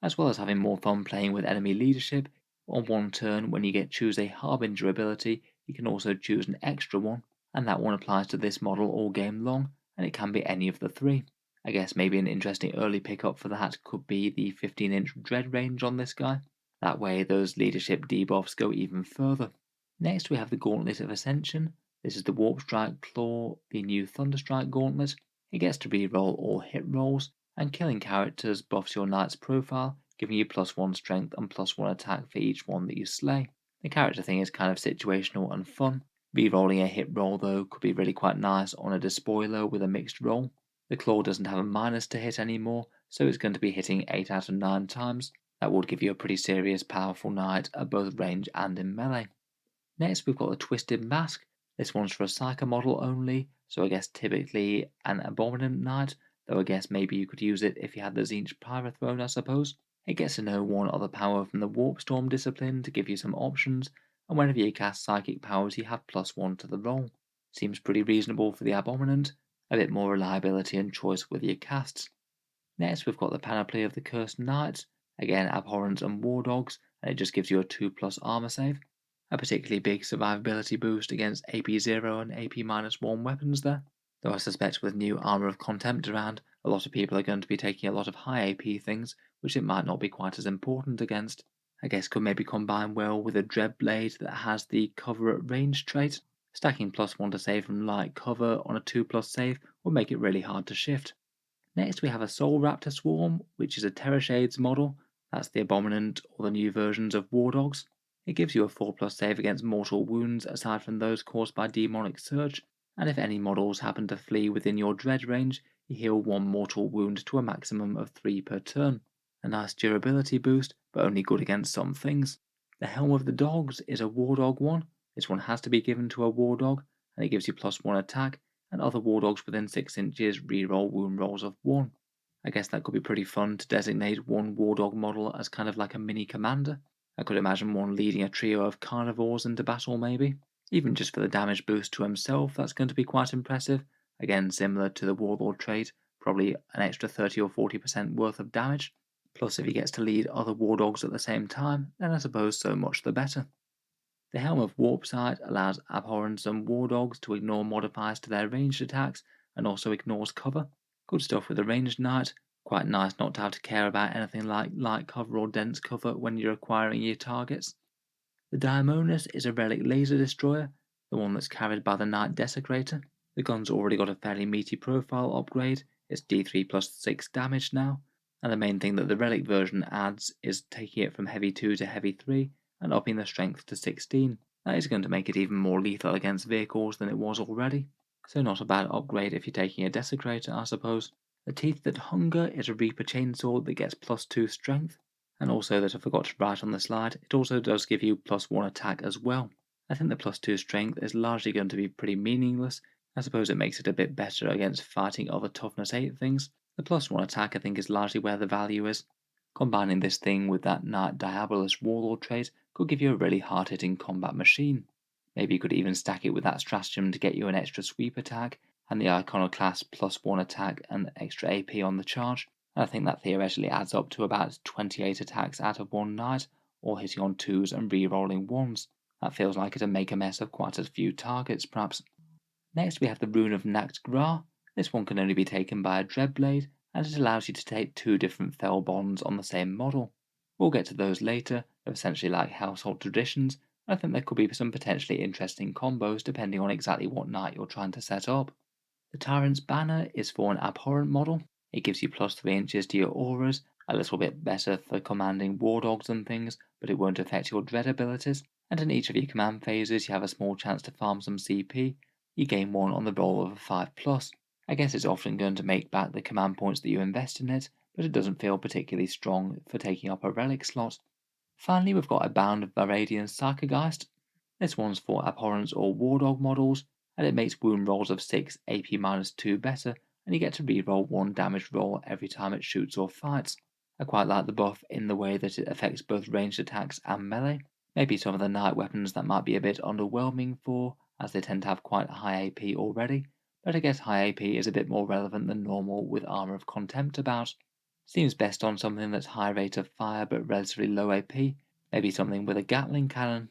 As well as having more fun playing with enemy leadership, on one turn when you choose a Harbinger ability, you can also choose an extra one, and that one applies to this model all game long, and it can be any of the 3. I guess maybe an interesting early pickup for that could be the 15-inch dread range on this guy. That way those leadership debuffs go even further. Next we have the Gauntlet of Ascension. This is the Warp Strike Claw, the new Thunderstrike Gauntlet. It gets to reroll all hit rolls, and killing characters buffs your knight's profile, giving you +1 strength and +1 attack for each one that you slay. The character thing is kind of situational and fun. Rerolling a hit roll though could be really quite nice on a Despoiler with a mixed roll. The claw doesn't have a minus to hit anymore, so it's going to be hitting 8 out of 9 times. That would give you a pretty serious powerful knight at both range and in melee. Next we've got the Twisted Mask. This one's for a Psyker model only, so I guess typically an Abominant knight, though I guess maybe you could use it if you had the Tzeentch Pyrethrone I suppose. It gets to know 1 other power from the Warp Storm discipline to give you some options, and whenever you cast psychic powers you have +1 to the roll. Seems pretty reasonable for the Abominant, a bit more reliability and choice with your casts. Next we've got the Panoply of the Cursed Knights, again Abhorrents and War Dogs, and it just gives you a 2+ armor save. A particularly big survivability boost against AP0 and AP-1 weapons there, though I suspect with new Armour of Contempt around, a lot of people are going to be taking a lot of high AP things, which it might not be quite as important against. I guess could maybe combine well with a Dread Blade that has the Cover at Range trait. Stacking +1 to save from light cover on a 2+ save will make it really hard to shift. Next we have a Soul Raptor Swarm, which is a Terror Shades model. That's the Abominant or the new versions of War Dogs. It gives you a 4+ save against mortal wounds aside from those caused by Demonic Surge, and if any models happen to flee within your dread range, you heal 1 mortal wound to a maximum of 3 per turn. A nice durability boost, but only good against some things. The Helm of the Dogs is a War Dog one. This one has to be given to a War Dog, and it gives you +1 attack, and other War Dogs within 6 inches reroll wound rolls of 1. I guess that could be pretty fun to designate 1 War Dog model as kind of like a mini commander. I could imagine one leading a trio of carnivores into battle maybe. Even just for the damage boost to himself, that's going to be quite impressive. Again, similar to the Warlord Trait, probably an extra 30 or 40% worth of damage. Plus if he gets to lead other War Dogs at the same time, then I suppose so much the better. The Helm of Warpsight allows Abhorrents and War Dogs to ignore modifiers to their ranged attacks, and also ignores cover. Good stuff with a ranged knight. Quite nice not to have to care about anything like light cover or dense cover when you're acquiring your targets. The Daemonis is a relic laser destroyer, the one that's carried by the Knight Desecrator. The gun's already got a fairly meaty profile upgrade, it's D3+6 damage now, and the main thing that the relic version adds is taking it from heavy 2 to heavy 3 and upping the strength to 16. That is going to make it even more lethal against vehicles than it was already, so not a bad upgrade if you're taking a Desecrator I suppose. The Teeth That Hunger is a Reaper chainsword that gets +2 strength. And also that I forgot to write on the slide, it also does give you +1 attack as well. I think the +2 strength is largely going to be pretty meaningless. I suppose it makes it a bit better against fighting other toughness 8 things. The +1 attack I think is largely where the value is. Combining this thing with that Knight Diabolus Warlord trait could give you a really hard-hitting combat machine. Maybe you could even stack it with that stratagem to get you an extra sweep attack, and the Iconoclast +1 attack and extra AP on the charge. And I think that theoretically adds up to about 28 attacks out of one Knight, all hitting on 2s and re-rolling 1s. That feels like it'd make a mess of quite a few targets, perhaps. Next we have the Rune of Nacht Gra. This one can only be taken by a Dreadblade, and it allows you to take 2 different Fell Bonds on the same model. We'll get to those later, they're essentially like household traditions, and I think there could be some potentially interesting combos depending on exactly what Knight you're trying to set up. The Tyrant's Banner is for an Abhorrent model. It gives you +3 inches to your auras, a little bit better for commanding war dogs and things, but it won't affect your dread abilities, and in each of your command phases you have a small chance to farm some CP. You gain 1 on the roll of a 5+. I guess it's often going to make back the command points that you invest in it, but it doesn't feel particularly strong for taking up a relic slot. Finally, we've got a Bound of Varadian Psychogeist. This one's for Abhorrence or War Dog models, and it makes wound rolls of 6 AP -2 better, and you get to reroll 1 damage roll every time it shoots or fights. I quite like the buff in the way that it affects both ranged attacks and melee. Maybe some of the Knight weapons that might be a bit underwhelming for, as they tend to have quite high AP already, but I guess high AP is a bit more relevant than normal with Armour of Contempt about. Seems best on something that's high rate of fire but relatively low AP, maybe something with a Gatling cannon.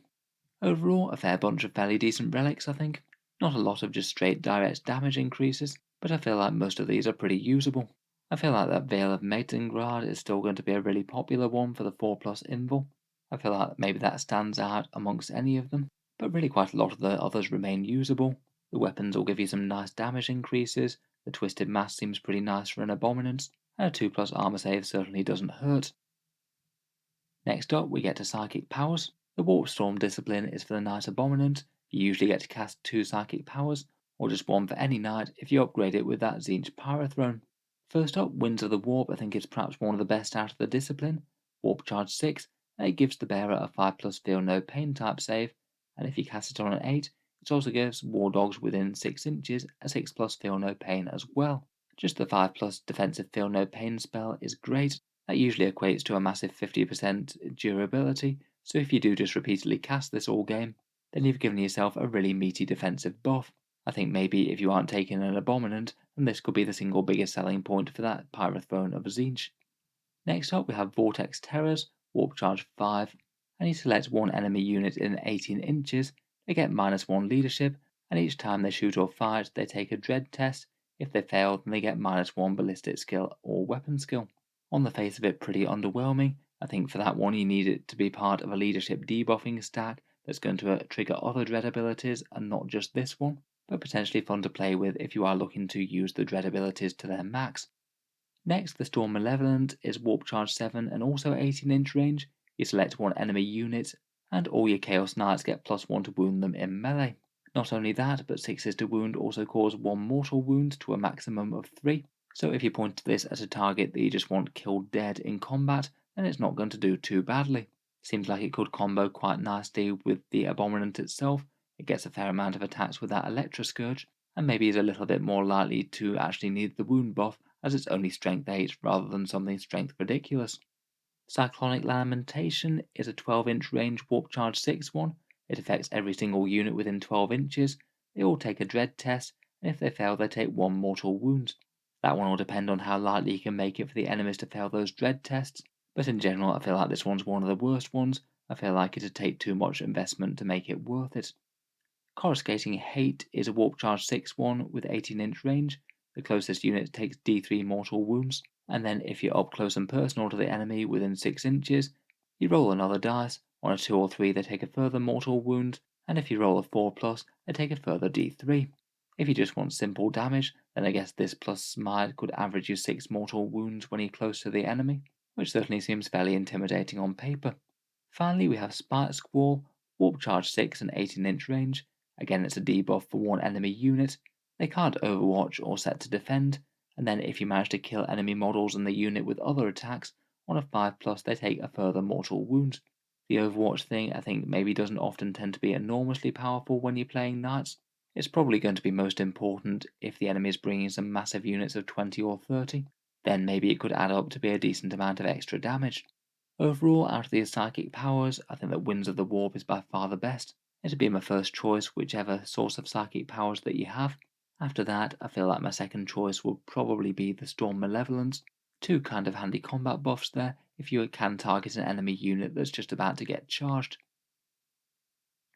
Overall, a fair bunch of fairly decent relics, I think. Not a lot of just straight direct damage increases, but I feel like most of these are pretty usable. I feel like that Veil of Maidengrad is still going to be a really popular one for the 4+ Invul. I feel like maybe that stands out amongst any of them, but really quite a lot of the others remain usable. The weapons will give you some nice damage increases, the Twisted Mass seems pretty nice for an Abominant, and a 2+ armor save certainly doesn't hurt. Next up, we get to Psychic Powers. The Warp Storm discipline is for the Knight Abominant. You usually get to cast 2 Psychic Powers, or just 1 for any Knight if you upgrade it with that Tzeentch Pyrothrone. First up, Winds of the Warp I think is perhaps one of the best out of the discipline. Warp Charge 6, and it gives the bearer a 5+ Feel No Pain type save, and if you cast it on an 8, it also gives War Dogs within 6 inches a 6+ Feel No Pain as well. Just the 5+ defensive Feel No Pain spell is great. That usually equates to a massive 50% durability, so if you do just repeatedly cast this all game, then you've given yourself a really meaty defensive buff. I think maybe if you aren't taking an Abominant, then this could be the single biggest selling point for that Pyrothrone of Tzeentch. Next up we have Vortex Terrors, Warp Charge 5, and you select one enemy unit in 18 inches, they get -1 leadership, and each time they shoot or fight they take a dread test. If they fail, then they get -1 ballistic skill or weapon skill. On the face of it, pretty underwhelming. I think for that one you need it to be part of a leadership debuffing stack that's going to trigger other dread abilities and not just this one, but potentially fun to play with if you are looking to use the dread abilities to their max. Next, the Storm Malevolent is Warp Charge 7 and also 18-inch range. You select one enemy unit, and all your Chaos Knights get +1 to wound them in melee. Not only that, but 6s to wound also cause 1 mortal wound to a maximum of 3. So if you point this at a target that you just want killed dead in combat, then it's not going to do too badly. Seems like it could combo quite nicely with the Abominant itself. It gets a fair amount of attacks with that Electra Scourge, and maybe is a little bit more likely to actually need the wound buff as it's only strength 8 rather than something strength ridiculous. Cyclonic Lamentation is a 12-inch range Warp Charge 6 one. It affects every single unit within 12 inches. They all take a dread test, and if they fail they take 1 mortal wound. That one will depend on how likely you can make it for the enemies to fail those dread tests, but in general I feel like this one's one of the worst ones. I feel like it'd take too much investment to make it worth it. Coruscating Hate is a Warp Charge 6 one with 18-inch range. The closest unit takes D3 mortal wounds, and then if you're up close and personal to the enemy within 6 inches, you roll another dice. On a 2 or 3 they take a further mortal wound, and if you roll a 4+, they take a further D3. If you just want simple damage, then I guess this plus Smite could average you 6 mortal wounds when you're close to the enemy, which certainly seems fairly intimidating on paper. Finally we have Spite Squall, Warp Charge 6 and 18-inch range. Again it's a debuff for 1 enemy unit. They can't overwatch or set to defend, and then if you manage to kill enemy models in the unit with other attacks, On a 5+, they take a further mortal wound. The Overwatch thing I think maybe doesn't often tend to be enormously powerful when you're playing knights. It's probably going to be most important if the enemy is bringing some massive units of 20 or 30, then maybe it could add up to be a decent amount of extra damage. Overall, out of these psychic powers, I think that Winds of the Warp is by far the best. It'd be my first choice, whichever source of psychic powers that you have. After that, I feel like my second choice would probably be the Storm Malevolence. Two kind of handy combat buffs there if you can target an enemy unit that's just about to get charged.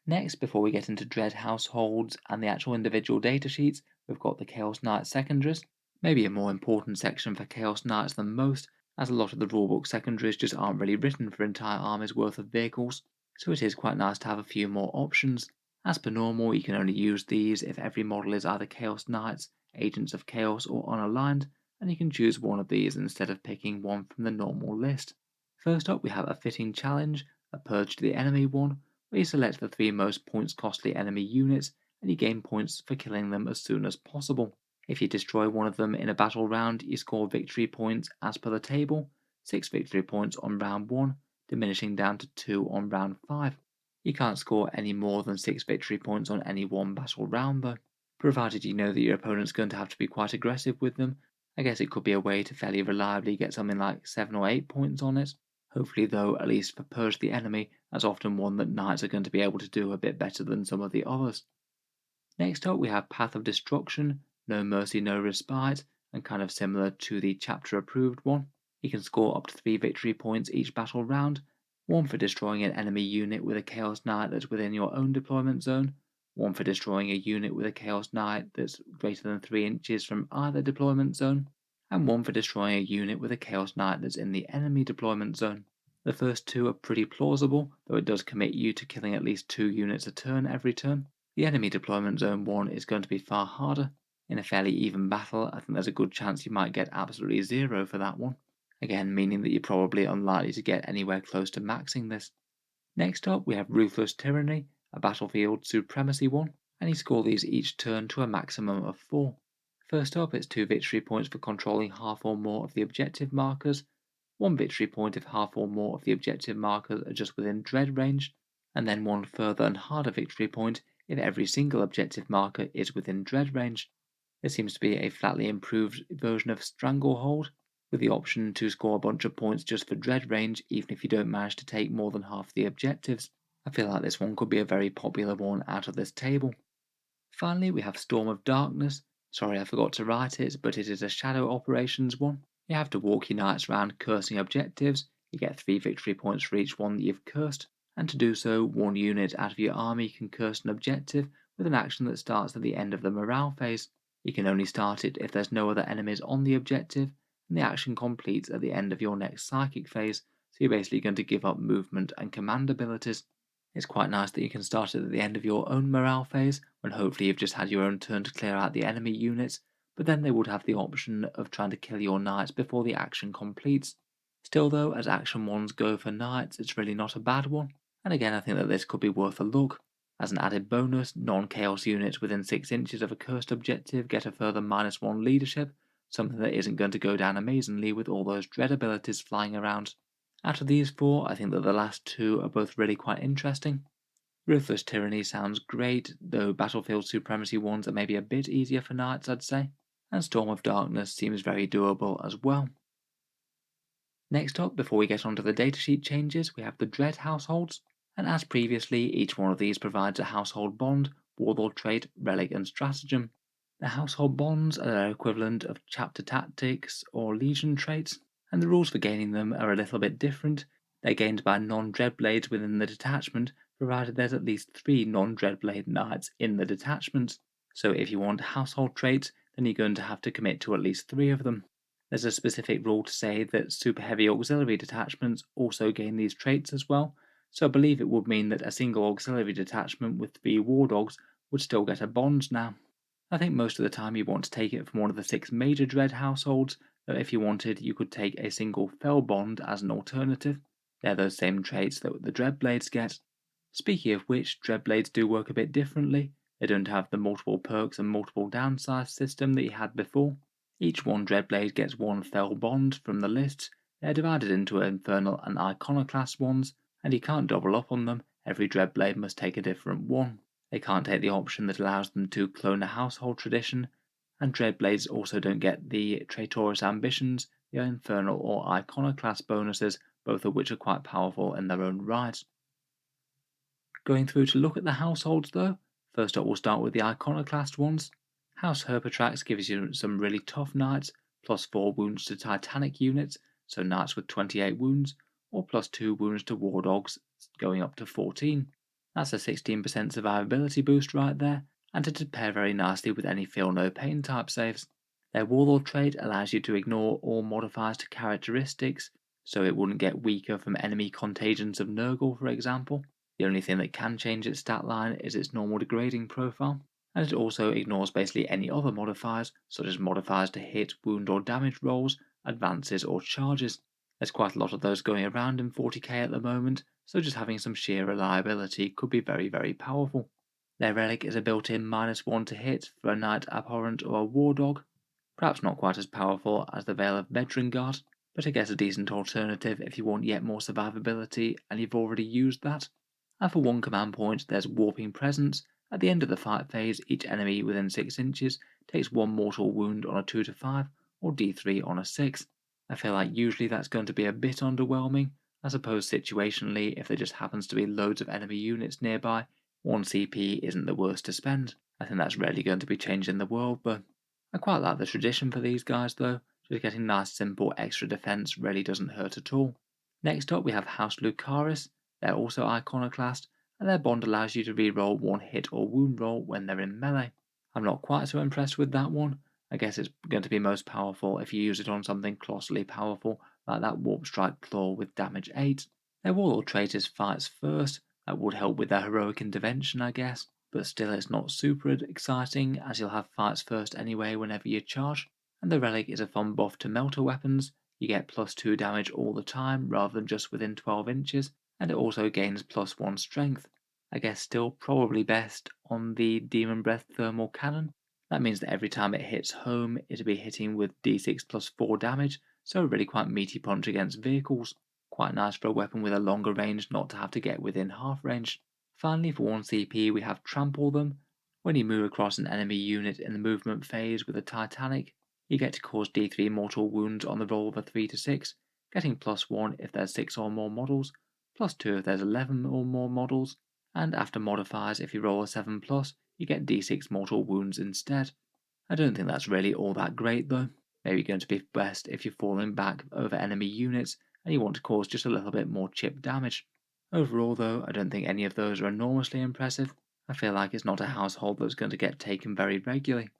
Next, before we get into Dread households and the actual individual datasheets, we've got the Chaos Knight secondaries. Maybe a more important section for Chaos Knights than most, as a lot of the rulebook secondaries just aren't really written for entire armies worth of vehicles, so it is quite nice to have a few more options. As per normal, you can only use these if every model is either Chaos Knights, Agents of Chaos, or unaligned, and you can choose one of these instead of picking one from the normal list. First up, we have a Fitting Challenge, a Purge to the Enemy one, where you select the 3 most points costly enemy units and you gain points for killing them as soon as possible. If you destroy one of them in a battle round, you score victory points as per the table, 6 victory points on round 1, diminishing down to 2 on round 5. You can't score any more than 6 victory points on any one battle round though, provided you know that your opponent's going to have to be quite aggressive with them. I guess it could be a way to fairly reliably get something like 7 or 8 points on it. Hopefully though, at least for Purge the Enemy, that's often one that knights are going to be able to do a bit better than some of the others. Next up we have Path of Destruction, No Mercy No Respite, and kind of similar to the chapter approved one. You can score up to 3 victory points each battle round, 1 for destroying an enemy unit with a Chaos Knight that's within your own deployment zone, 1 for destroying a unit with a Chaos Knight that's greater than 3 inches from either deployment zone, and 1 for destroying a unit with a Chaos Knight that's in the enemy deployment zone. The first 2 are pretty plausible, though it does commit you to killing at least 2 units a turn every turn. The enemy deployment zone one is going to be far harder. In a fairly even battle, I think there's a good chance you might get absolutely 0 for that one. Again, meaning that you're probably unlikely to get anywhere close to maxing this. Next up, we have Ruthless Tyranny, a battlefield supremacy one, and you score these each turn to a maximum of 4. First up, it's 2 victory points for controlling half or more of the objective markers, 1 victory point if half or more of the objective markers are just within dread range, and then 1 further and harder victory point if every single objective marker is within dread range. This seems to be a flatly improved version of Stranglehold, with the option to score a bunch of points just for dread range even if you don't manage to take more than half the objectives. I feel like this one could be a very popular one out of this table. Finally, we have Storm of Darkness. Sorry I forgot to write it, but it is a Shadow Operations one. You have to walk your knights around cursing objectives, you get 3 victory points for each one that you've cursed, and to do so, 1 unit out of your army can curse an objective with an action that starts at the end of the morale phase. You can only start it if there's no other enemies on the objective, and the action completes at the end of your next psychic phase, so you're basically going to give up movement and command abilities. It's quite nice that you can start it at the end of your own morale phase, when hopefully you've just had your own turn to clear out the enemy units, but then they would have the option of trying to kill your knights before the action completes. Still though, as action ones go for knights, it's really not a bad one, and again I think that this could be worth a look. As an added bonus, non-chaos units within 6 inches of a cursed objective get a further -1 leadership, something that isn't going to go down amazingly with all those dread abilities flying around. Out of these 4, I think that the last 2 are both really quite interesting. Ruthless Tyranny sounds great, though Battlefield Supremacy ones are maybe a bit easier for knights, I'd say, and Storm of Darkness seems very doable as well. Next up, before we get onto the datasheet changes, we have the Dread households, and as previously, each one of these provides a household bond, Warlord Trait, Relic and Stratagem. The household bonds are their equivalent of chapter tactics or legion traits, and the rules for gaining them are a little bit different. They're gained by non-Dreadblades within the detachment, provided there's at least 3 non-Dreadblade knights in the detachment. So if you want household traits, then you're going to have to commit to at least 3 of them. There's a specific rule to say that super heavy auxiliary detachments also gain these traits as well, so I believe it would mean that a single auxiliary detachment with 3 war dogs would still get a bond now. I think most of the time you want to take it from one of the 6 major Dread households, though if you wanted you could take a single Fell bond as an alternative. They're those same traits that the Dreadblades get. Speaking of which, Dreadblades do work a bit differently. They don't have the multiple perks and multiple downsides system that you had before. Each one Dreadblade gets 1 Fell bond from the list, They're divided into Infernal and Iconoclast ones, and you can't double up on them, every Dreadblade must take a different one. They can't take the option that allows them to clone a household tradition, and Dreadblades also don't get the traitorous ambitions, the Infernal or Iconoclast bonuses, both of which are quite powerful in their own right. Going through to look at the households though, first up we'll start with the Iconoclast ones. House Herpatrax gives you some really tough knights, plus 4 wounds to Titanic units, so knights with 28 wounds, or plus 2 wounds to War Dogs, going up to 14. That's a 16% survivability boost right there, and it'd pair very nicely with any Feel No Pain type saves. Their Warlord trait allows you to ignore all modifiers to characteristics, so it wouldn't get weaker from enemy contagions of Nurgle for example. The only thing that can change its stat line is its normal degrading profile, and it also ignores basically any other modifiers, such as modifiers to hit, wound or damage rolls, advances or charges. There's quite a lot of those going around in 40k at the moment, so just having some sheer reliability could be very powerful. Their relic is a built-in -1 to hit for a Knight Abhorrent or a War Dog. Perhaps not quite as powerful as the Veil of Vedrengard, but I guess a decent alternative if you want yet more survivability and you've already used that. And for 1 command point, there's Warping Presence. At the end of the fight phase, each enemy within 6 inches takes 1 mortal wound on a 2 to 5 or d3 on a 6. I feel like usually that's going to be a bit underwhelming. I suppose situationally, if there just happens to be loads of enemy units nearby, 1 CP isn't the worst to spend. I think that's rarely going to be changing the world, but I quite like the tradition for these guys though. Just getting nice simple extra defense really doesn't hurt at all. Next up we have House Lucaris. They're also Iconoclast, and their bond allows you to reroll 1 hit or wound roll when they're in melee. I'm not quite so impressed with that one. I guess it's going to be most powerful if you use it on something colossally powerful, like that Warp Strike Claw with damage 8. Their Warlord trait is Fights First. That would help with their heroic intervention, I guess, but still it's not super exciting as you'll have Fights First anyway whenever you charge. And the relic is a fun buff to melter weapons. You get plus 2 damage all the time rather than just within 12 inches, and it also gains plus 1 strength. I guess still probably best on the Demon Breath Thermal Cannon. That means that every time it hits home, it'll be hitting with d6 plus 4 damage, so a really quite meaty punch against vehicles. Quite nice for a weapon with a longer range not to have to get within half range. Finally, for 1 CP, we have Trample Them. When you move across an enemy unit in the movement phase with a Titanic, you get to cause d3 mortal wounds on the roll of a 3 to 6, getting plus 1 if there's 6 or more models, plus 2 if there's 11 or more models, and after modifiers if you roll a 7 plus, you get d6 mortal wounds instead. I don't think that's really all that great though. Maybe going to be best if you're falling back over enemy units and you want to cause just a little bit more chip damage. Overall though, I don't think any of those are enormously impressive. I feel like it's not a household that's going to get taken very regularly.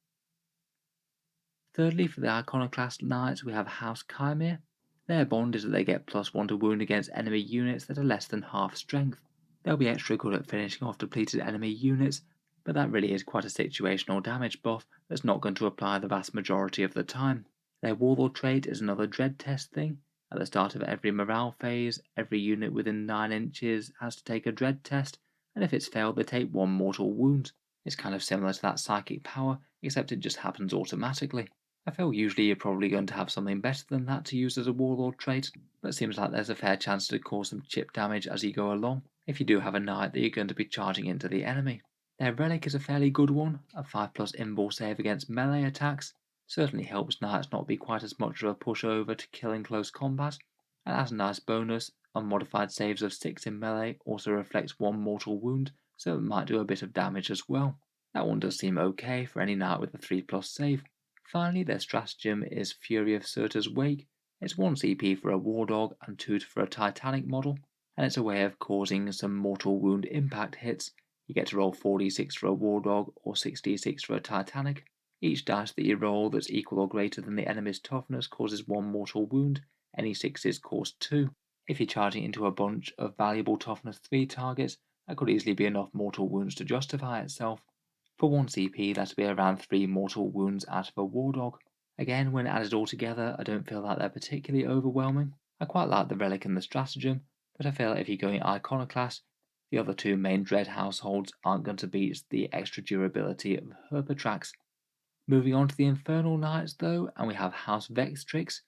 Thirdly, for the Iconoclast Knights, we have House Chimere. Their bond is that they get plus 1 to wound against enemy units that are less than half strength. They'll be extra good at finishing off depleted enemy units, but that really is quite a situational damage buff that's not going to apply the vast majority of the time. Their Warlord trait is another dread test thing. At the start of every morale phase, every unit within 9 inches has to take a dread test, and if it's failed they take 1 mortal wound. It's kind of similar to that psychic power, except it just happens automatically. I feel usually you're probably going to have something better than that to use as a Warlord trait, but it seems like there's a fair chance to cause some chip damage as you go along, if you do have a knight that you're going to be charging into the enemy. Their relic is a fairly good one, a 5+ invul save against melee attacks, certainly helps knights not be quite as much of a pushover to kill in close combat, and as a nice bonus, unmodified saves of 6 in melee also reflects 1 mortal wound, so it might do a bit of damage as well. That one does seem okay for any knight with a 3+ save. Finally, their stratagem is Fury of Surtur's Wake. It's 1 CP for a War Dog and 2 for a Titanic model, and it's a way of causing some mortal wound impact hits. You get to roll 4d6 for a War Dog or 6d6 for a Titanic. Each dice that you roll that's equal or greater than the enemy's toughness causes 1 mortal wound, any 6s cause 2. If you're charging into a bunch of valuable toughness 3 targets, that could easily be enough mortal wounds to justify itself. For 1 CP, that'd be around 3 mortal wounds out of a War Dog. Again, when added all together, I don't feel like they're particularly overwhelming. I quite like the relic and the stratagem, but I feel like if you're going Iconoclast, the other 2 main Dread households aren't going to beat the extra durability of Herpatrax. Moving on to the Infernal Knights though, and we have House Vextrix.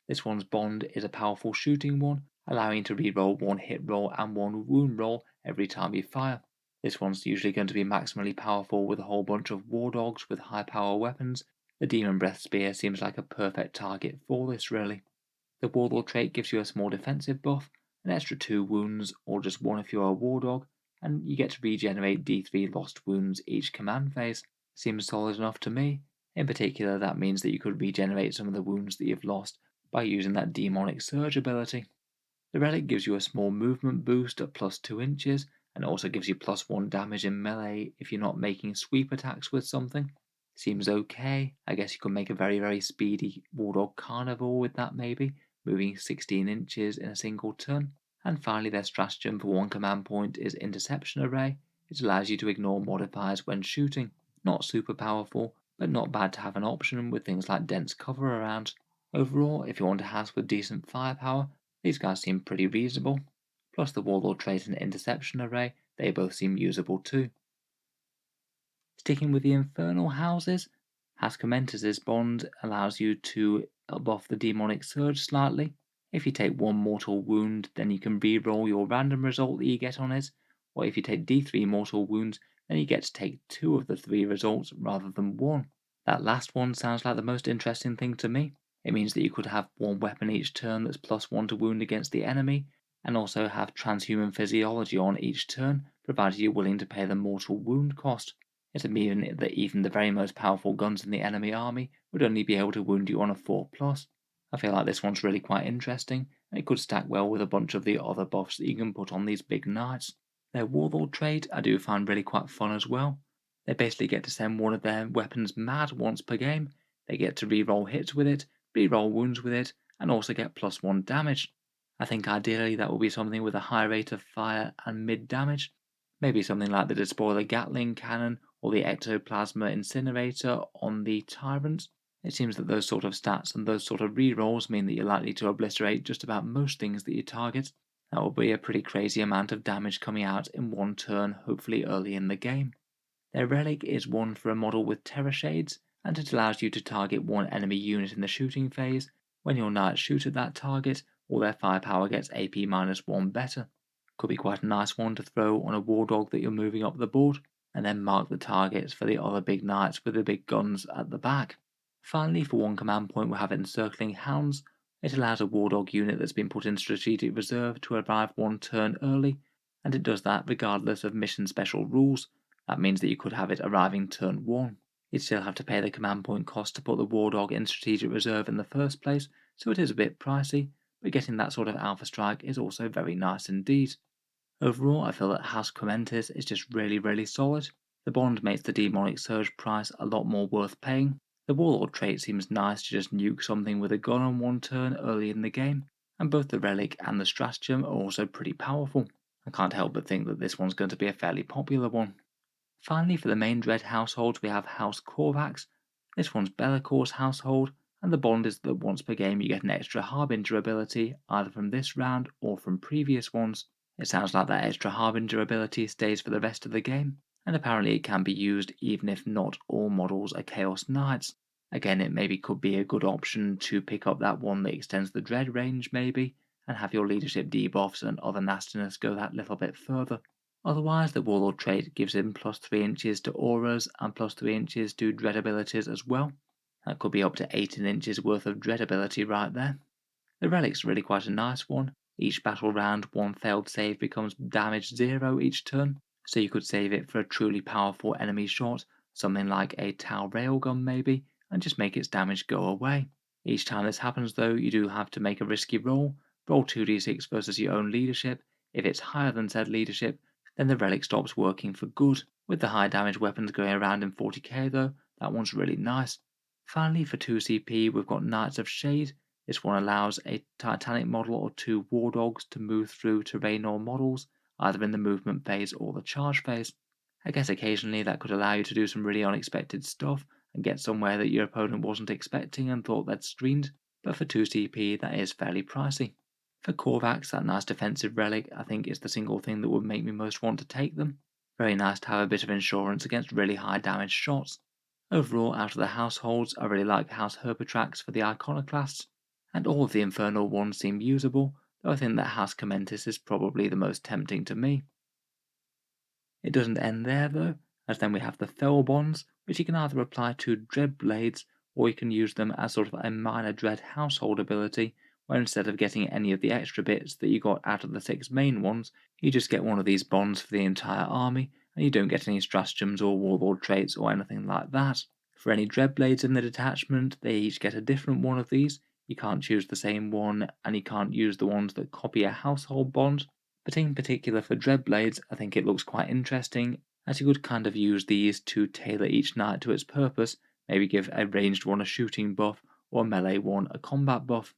This one's bond is a powerful shooting one, allowing you to reroll one hit roll and one wound roll every time you fire. This one's usually going to be maximally powerful with a whole bunch of war dogs with high power weapons. The Demon Breath Spear seems like a perfect target for this really. The Warlord trait gives you a small defensive buff, an extra 2 wounds or just 1 if you're a war dog, and you get to regenerate D3 lost wounds each command phase. Seems solid enough to me. In particular, that means that you could regenerate some of the wounds that you've lost by using that Demonic Surge ability. The relic gives you a small movement boost at plus 2 inches, and also gives you plus 1 damage in melee if you're not making sweep attacks with something. Seems okay. I guess you could make a very speedy Wardog Carnivore with that maybe, moving 16 inches in a single turn. And finally their stratagem for 1 command point is Interception Array. It allows you to ignore modifiers when shooting. Not super powerful, but not bad to have an option with things like dense cover around. Overall, if you want a house with decent firepower, these guys seem pretty reasonable. Plus the Warlord Trait and Interception Array, they both seem usable too. Sticking with the Infernal houses, House Commentus' bond allows you to buff the Demonic Surge slightly. If you take 1 mortal wound, then you can re-roll your random result that you get on it, or if you take D3 mortal wounds, then you get to take 2 of the 3 results rather than 1. That last one sounds like the most interesting thing to me. It means that you could have 1 weapon each turn that's plus 1 to wound against the enemy, and also have transhuman physiology on each turn, provided you're willing to pay the mortal wound cost. It'd mean that even the very most powerful guns in the enemy army would only be able to wound you on a 4+. I feel like this one's really quite interesting, and it could stack well with a bunch of the other buffs that you can put on these big knights. Their Warlord trait I do find really quite fun as well. They basically get to send one of their weapons mad once per game, they get to reroll hits with it, reroll wounds with it, and also get plus 1 damage. I think ideally that will be something with a high rate of fire and mid damage. Maybe something like the Despoiler Gatling cannon or the Ectoplasma Incinerator on the Tyrant. It seems that those sort of stats and those sort of rerolls mean that you're likely to obliterate just about most things that you target. That will be a pretty crazy amount of damage coming out in one turn, hopefully early in the game. Their relic is one for a model with Terror Shades, and it allows you to target one enemy unit in the shooting phase. When your knights shoot at that target, all their firepower gets AP -1 better. Could be quite a nice one to throw on a war dog that you're moving up the board, and then mark the targets for the other big knights with the big guns at the back. Finally, for 1 command point we have Encircling Hounds. It allows a war dog unit that's been put in strategic reserve to arrive 1 turn early, and it does that regardless of mission special rules. That means that you could have it arriving turn 1. You'd still have to pay the command point cost to put the war dog in strategic reserve in the first place, so it is a bit pricey, but getting that sort of alpha strike is also very nice indeed. Overall, I feel that House Commentus is just really solid. The bond makes the Demonic Surge price a lot more worth paying. The Warlord trait seems nice to just nuke something with a gun on 1 turn early in the game, and both the Relic and the Stratagem are also pretty powerful. I can't help but think that this one's going to be a fairly popular one. Finally, for the main Dread households, we have House Corvax. This one's Bellacor's household, and the bond is that once per game you get an extra Harbinger ability, either from this round or from previous ones. It sounds like that extra Harbinger ability stays for the rest of the game, and apparently it can be used even if not all models are Chaos Knights. Again, it maybe could be a good option to pick up that one that extends the Dread range maybe, and have your leadership debuffs and other nastiness go that little bit further. Otherwise, the Warlord trait gives him plus 3 inches to auras and plus 3 inches to dread abilities as well. That could be up to 18 inches worth of dread ability right there. The Relic's really quite a nice one. Each battle round, 1 failed save becomes damage 0 each turn, so you could save it for a truly powerful enemy shot, something like a Tau railgun maybe, and just make its damage go away. Each time this happens though, you do have to make a risky roll 2d6 versus your own leadership. If it's higher than said leadership, then the relic stops working for good. With the high damage weapons going around in 40k though, that one's really nice. Finally, for 2 CP, we've got Knights of Shade. This one allows a Titanic model or 2 War Dogs to move through terrain or models, either in the movement phase or the charge phase. I guess occasionally that could allow you to do some really unexpected stuff and get somewhere that your opponent wasn't expecting and thought they'd screened, but for 2 CP that is fairly pricey. For Corvax, that nice defensive relic I think is the single thing that would make me most want to take them. Very nice to have a bit of insurance against really high damage shots. Overall, out of the households, I really like House Herbitrax for the Iconoclasts. and all of the Infernal ones seem usable, though I think that House Commentis is probably the most tempting to me. It doesn't end there though, as then we have the Fell Bonds, which you can either apply to Dread Blades, or you can use them as sort of a minor Dread household ability, where instead of getting any of the extra bits that you got out of the 6 main ones, you just get one of these bonds for the entire army, and you don't get any stratagems or warlord traits or anything like that. For any Dread Blades in the detachment, they each get a different one of these. You can't choose the same one, and you can't use the ones that copy a household bond. But in particular for Dreadblades, I think it looks quite interesting, as you could kind of use these to tailor each knight to its purpose, maybe give a ranged one a shooting buff, or a melee one a combat buff.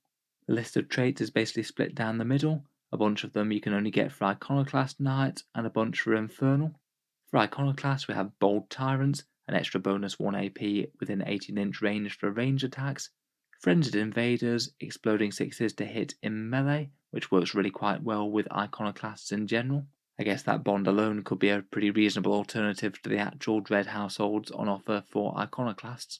The list of traits is basically split down the middle. A bunch of them you can only get for Iconoclast Knights, and a bunch for Infernal. For Iconoclast we have Bold Tyrants, an extra bonus 1 AP within 18-inch range for range attacks. Frenzied Invaders, exploding 6s to hit in melee, which works really quite well with Iconoclasts in general. I guess that bond alone could be a pretty reasonable alternative to the actual Dread households on offer for Iconoclasts.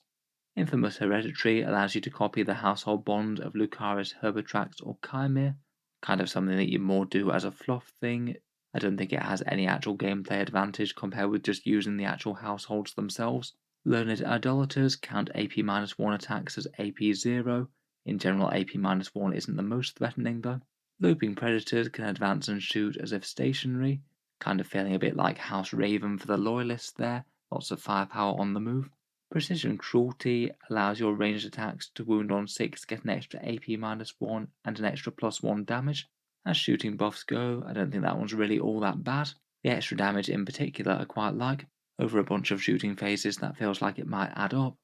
Infamous Hereditary allows you to copy the household bond of Lucaris, Herbitrax, or Chimere, kind of something that you more do as a fluff thing. I don't think it has any actual gameplay advantage compared with just using the actual households themselves. Learned Idolaters count AP-1 attacks as AP0. In general, AP-1 isn't the most threatening though. Looping Predators can advance and shoot as if stationary, kind of feeling a bit like House Raven for the Loyalists there, lots of firepower on the move. Precision Cruelty allows your ranged attacks to wound on 6 get an extra AP-1 and an extra +1 damage. As shooting buffs go, I don't think that one's really all that bad. The extra damage in particular I quite like. Over a bunch of shooting phases that feels like it might add up.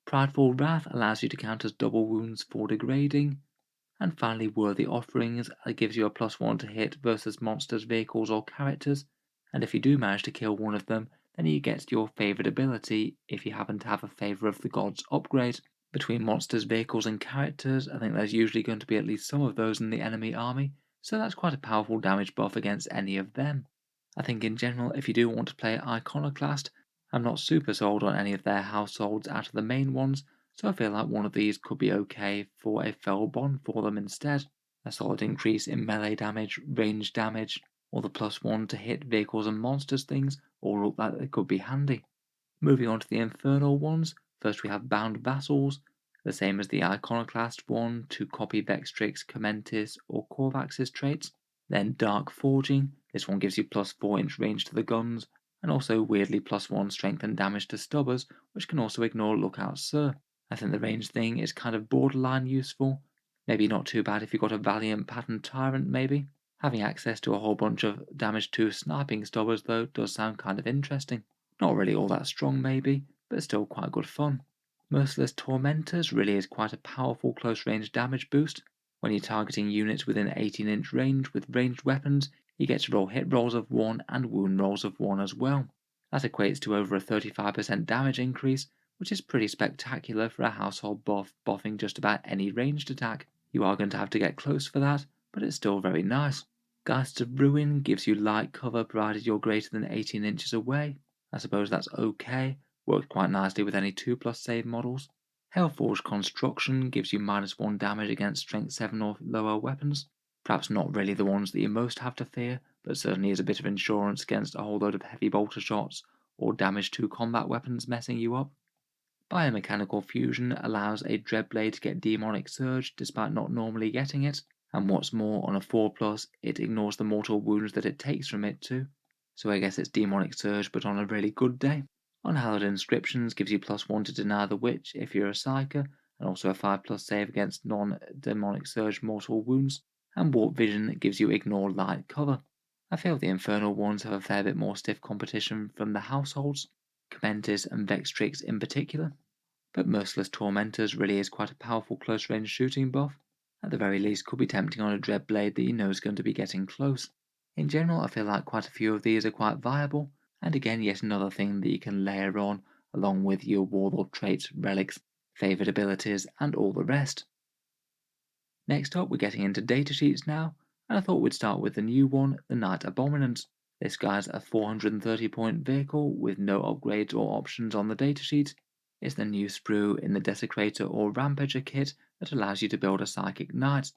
Prideful Wrath allows you to count as double wounds for degrading. And finally Worthy Offerings gives you a +1 to hit versus monsters, vehicles or characters, and if you do manage to kill one of them, then you get your favoured ability if you happen to have a Favour of the Gods upgrade. Between monsters, vehicles and characters, I think there's usually going to be at least some of those in the enemy army, so that's quite a powerful damage buff against any of them. I think in general, if you do want to play Iconoclast, I'm not super sold on any of their households out of the main ones, so I feel like one of these could be okay for a Fell Bond for them instead. A solid increase in melee damage, range damage, or the +1 to hit vehicles and monsters things all look like they could be handy. Moving on to the Infernal ones, first we have Bound Vassals, the same as the Iconoclast one to copy Vextrix, Commentis, or Corvax's traits. Then Dark Forging, this one gives you +4-inch range to the guns, and also weirdly +1 strength and damage to stubbers, which can also ignore Lookout Sir. I think the range thing is kind of borderline useful, maybe not too bad if you've got a Valiant Pattern Tyrant maybe. Having access to a whole bunch of damage to sniping stubbers though does sound kind of interesting. Not really all that strong maybe, but still quite good fun. Merciless Tormentors really is quite a powerful close range damage boost. When you're targeting units within 18-inch range with ranged weapons, you get to roll hit rolls of 1 and wound rolls of 1 as well. That equates to over a 35% damage increase, which is pretty spectacular for a household buff buffing just about any ranged attack. You are going to have to get close for that, but it's still very nice. Geists of Ruin gives you light cover provided you're greater than 18 inches away. I suppose that's okay, works quite nicely with any 2+ save models. Hellforged Construction gives you -1 damage against strength 7 or lower weapons. Perhaps not really the ones that you most have to fear, but certainly is a bit of insurance against a whole load of heavy bolter shots or damage to combat weapons messing you up. Biomechanical Fusion allows a Dreadblade to get Demonic Surge despite not normally getting it, and what's more, on a 4+, it ignores the mortal wounds that it takes from it too, so I guess it's Demonic Surge but on a really good day. Unhallowed Inscriptions gives you +1 to deny the Witch if you're a Psyker, and also a 5+ save against non-Demonic Surge mortal wounds, and Warp Vision gives you ignore light cover. I feel the Infernal ones have a fair bit more stiff competition from the households, Commentis and Vextrix in particular, but Merciless Tormentors really is quite a powerful close range shooting buff. At the very least could be tempting on a Dreadblade that you know is going to be getting close. In general I feel like quite a few of these are quite viable, and again yet another thing that you can layer on along with your Warlord Traits, Relics, Favoured abilities and all the rest. Next up we're getting into datasheets now, and I thought we'd start with the new one, the Knight Abominant. This guy's a 430 point vehicle with no upgrades or options on the datasheet. It's the new sprue in the Desecrator or Rampager kit, that allows you to build a Psychic Knight.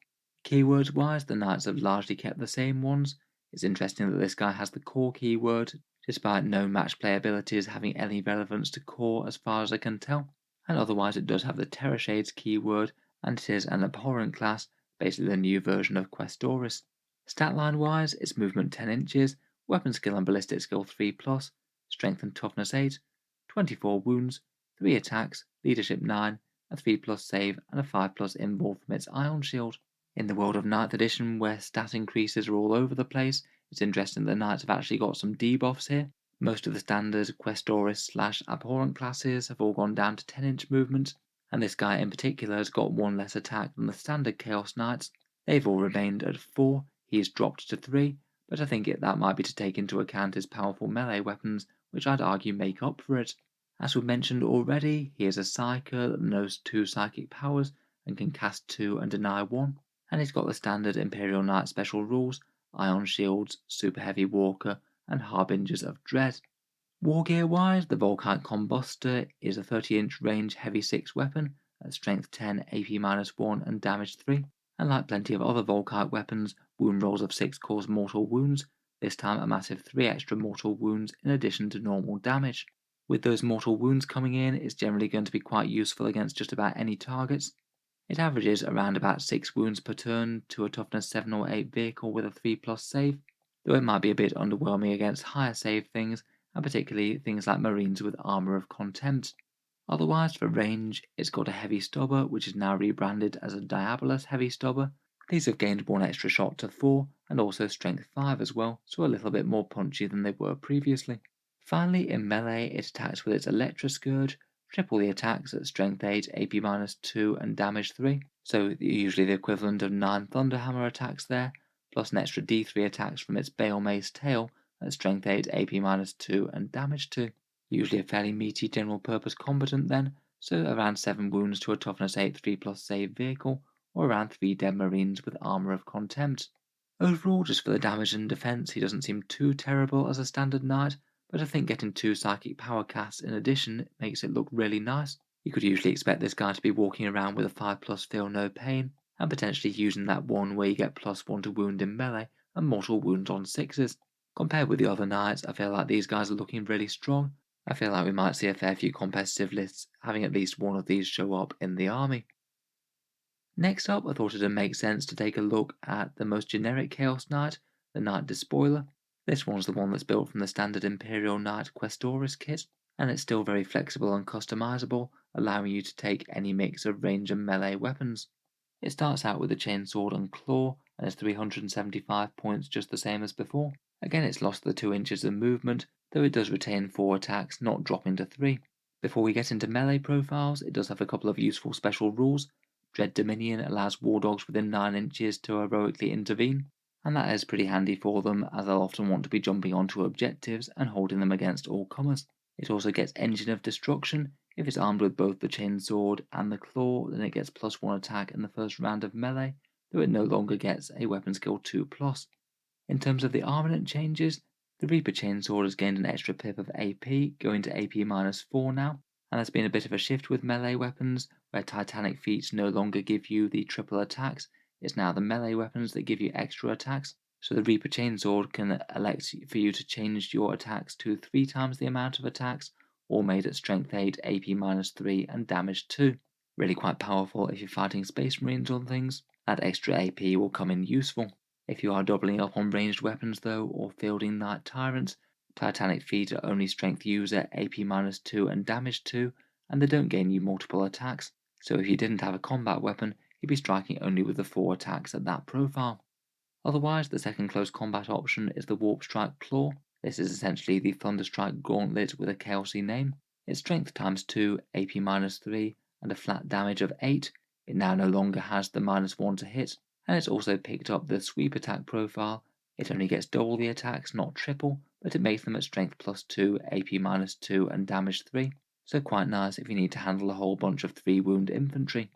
Keywords wise, the Knights have largely kept the same ones. It's interesting that this guy has the core keyword, despite no match play abilities having any relevance to core as far as I can tell, and otherwise it does have the Terror Shades keyword, and it is an abhorrent class, basically the new version of Questoris. Statline wise, it's movement 10 inches, weapon skill and ballistic skill 3+, strength and toughness 8, 24 wounds, 3 attacks, leadership 9, a 3+ save, and a 5+ invuln from its Ion Shield. In the world of 9th edition, where stat increases are all over the place, it's interesting that the Knights have actually got some debuffs here. Most of the standard Questoris/Abhorrent classes have all gone down to 10-inch movement, and this guy in particular has got 1 less attack than the standard Chaos Knights. They've all remained at 4, he's dropped to 3, but I think that might be to take into account his powerful melee weapons, which I'd argue make up for it. As we mentioned already, he is a Psyker that knows 2 psychic powers and can cast 2 and deny 1. And he's got the standard Imperial Knight special rules, Ion Shields, Super Heavy Walker, and Harbingers of Dread. Wargear wise, the Volkite Combuster is a 30-inch range heavy 6 weapon at strength 10, AP-1, and damage 3, and like plenty of other Volkite weapons, wound rolls of 6 cause mortal wounds, this time a massive 3 extra mortal wounds in addition to normal damage. With those mortal wounds coming in, it's generally going to be quite useful against just about any targets. It averages around about 6 wounds per turn to a toughness 7 or 8 vehicle with a 3+ save, though it might be a bit underwhelming against higher save things, and particularly things like Marines with Armour of Contempt. Otherwise, for range, it's got a Heavy Stubber, which is now rebranded as a Diabolus Heavy Stubber. These have gained 1 extra shot to 4, and also strength 5 as well, so a little bit more punchy than they were previously. Finally, in melee, it attacks with its Electra Scourge, triple the attacks at strength 8, AP-2, and damage 3, so usually the equivalent of 9 Thunderhammer attacks there, plus an extra D3 attacks from its Bale Mace tail at strength 8, AP-2, and damage 2. Usually a fairly meaty general purpose combatant then, so around 7 wounds to a toughness 8 3+ save vehicle, or around 3 dead Marines with Armour of Contempt. Overall, just for the damage and defense, he doesn't seem too terrible as a standard knight, but I think getting 2 psychic power casts in addition makes it look really nice. You could usually expect this guy to be walking around with a 5+ feel no pain, and potentially using that one where you get +1 to wound in melee and mortal wounds on 6s. Compared with the other knights, I feel like these guys are looking really strong. I feel like we might see a fair few competitive lists having at least one of these show up in the army. Next up, I thought it would make sense to take a look at the most generic Chaos Knight, the Knight Despoiler. This one's the one that's built from the standard Imperial Knight Questoris kit, and it's still very flexible and customizable, allowing you to take any mix of range and melee weapons. It starts out with a chainsword and claw, and is 375 points just the same as before. Again, it's lost the 2 inches of movement, though it does retain 4 attacks, not dropping to 3. Before we get into melee profiles, it does have a couple of useful special rules. Dread Dominion allows war dogs within 9 inches to heroically intervene, and that is pretty handy for them as they'll often want to be jumping onto objectives and holding them against all comers. It also gets Engine of Destruction. If it's armed with both the chainsword and the claw, then it gets +1 attack in the first round of melee, though it no longer gets a weapon skill 2+. In terms of the armament changes, the Reaper Chainsword has gained an extra pip of AP, going to AP-4 now, and there's been a bit of a shift with melee weapons, where Titanic feats no longer give you the triple attacks. It's now the melee weapons that give you extra attacks, so the Reaper Chainsword can elect for you to change your attacks to 3 times the amount of attacks, all made at strength 8, AP-3, and damage 2. Really quite powerful if you're fighting Space Marines on things. That extra AP will come in useful. If you are doubling up on ranged weapons though, or fielding Knight Tyrants, Titanic feet are only strength user, AP-2 and damage 2, and they don't gain you multiple attacks, so if you didn't have a combat weapon, you'd be striking only with the 4 attacks at that profile. Otherwise, the second close combat option is the Warp Strike Claw. This is essentially the Thunderstrike Gauntlet with a chaosy name. Its strength times 2, AP-3, and a flat damage of 8. It now no longer has the -1 to hit, and it's also picked up the sweep attack profile. It only gets double the attacks, not triple, but it makes them at strength +2, AP-2, and damage 3, so quite nice if you need to handle a whole bunch of 3 wound infantry.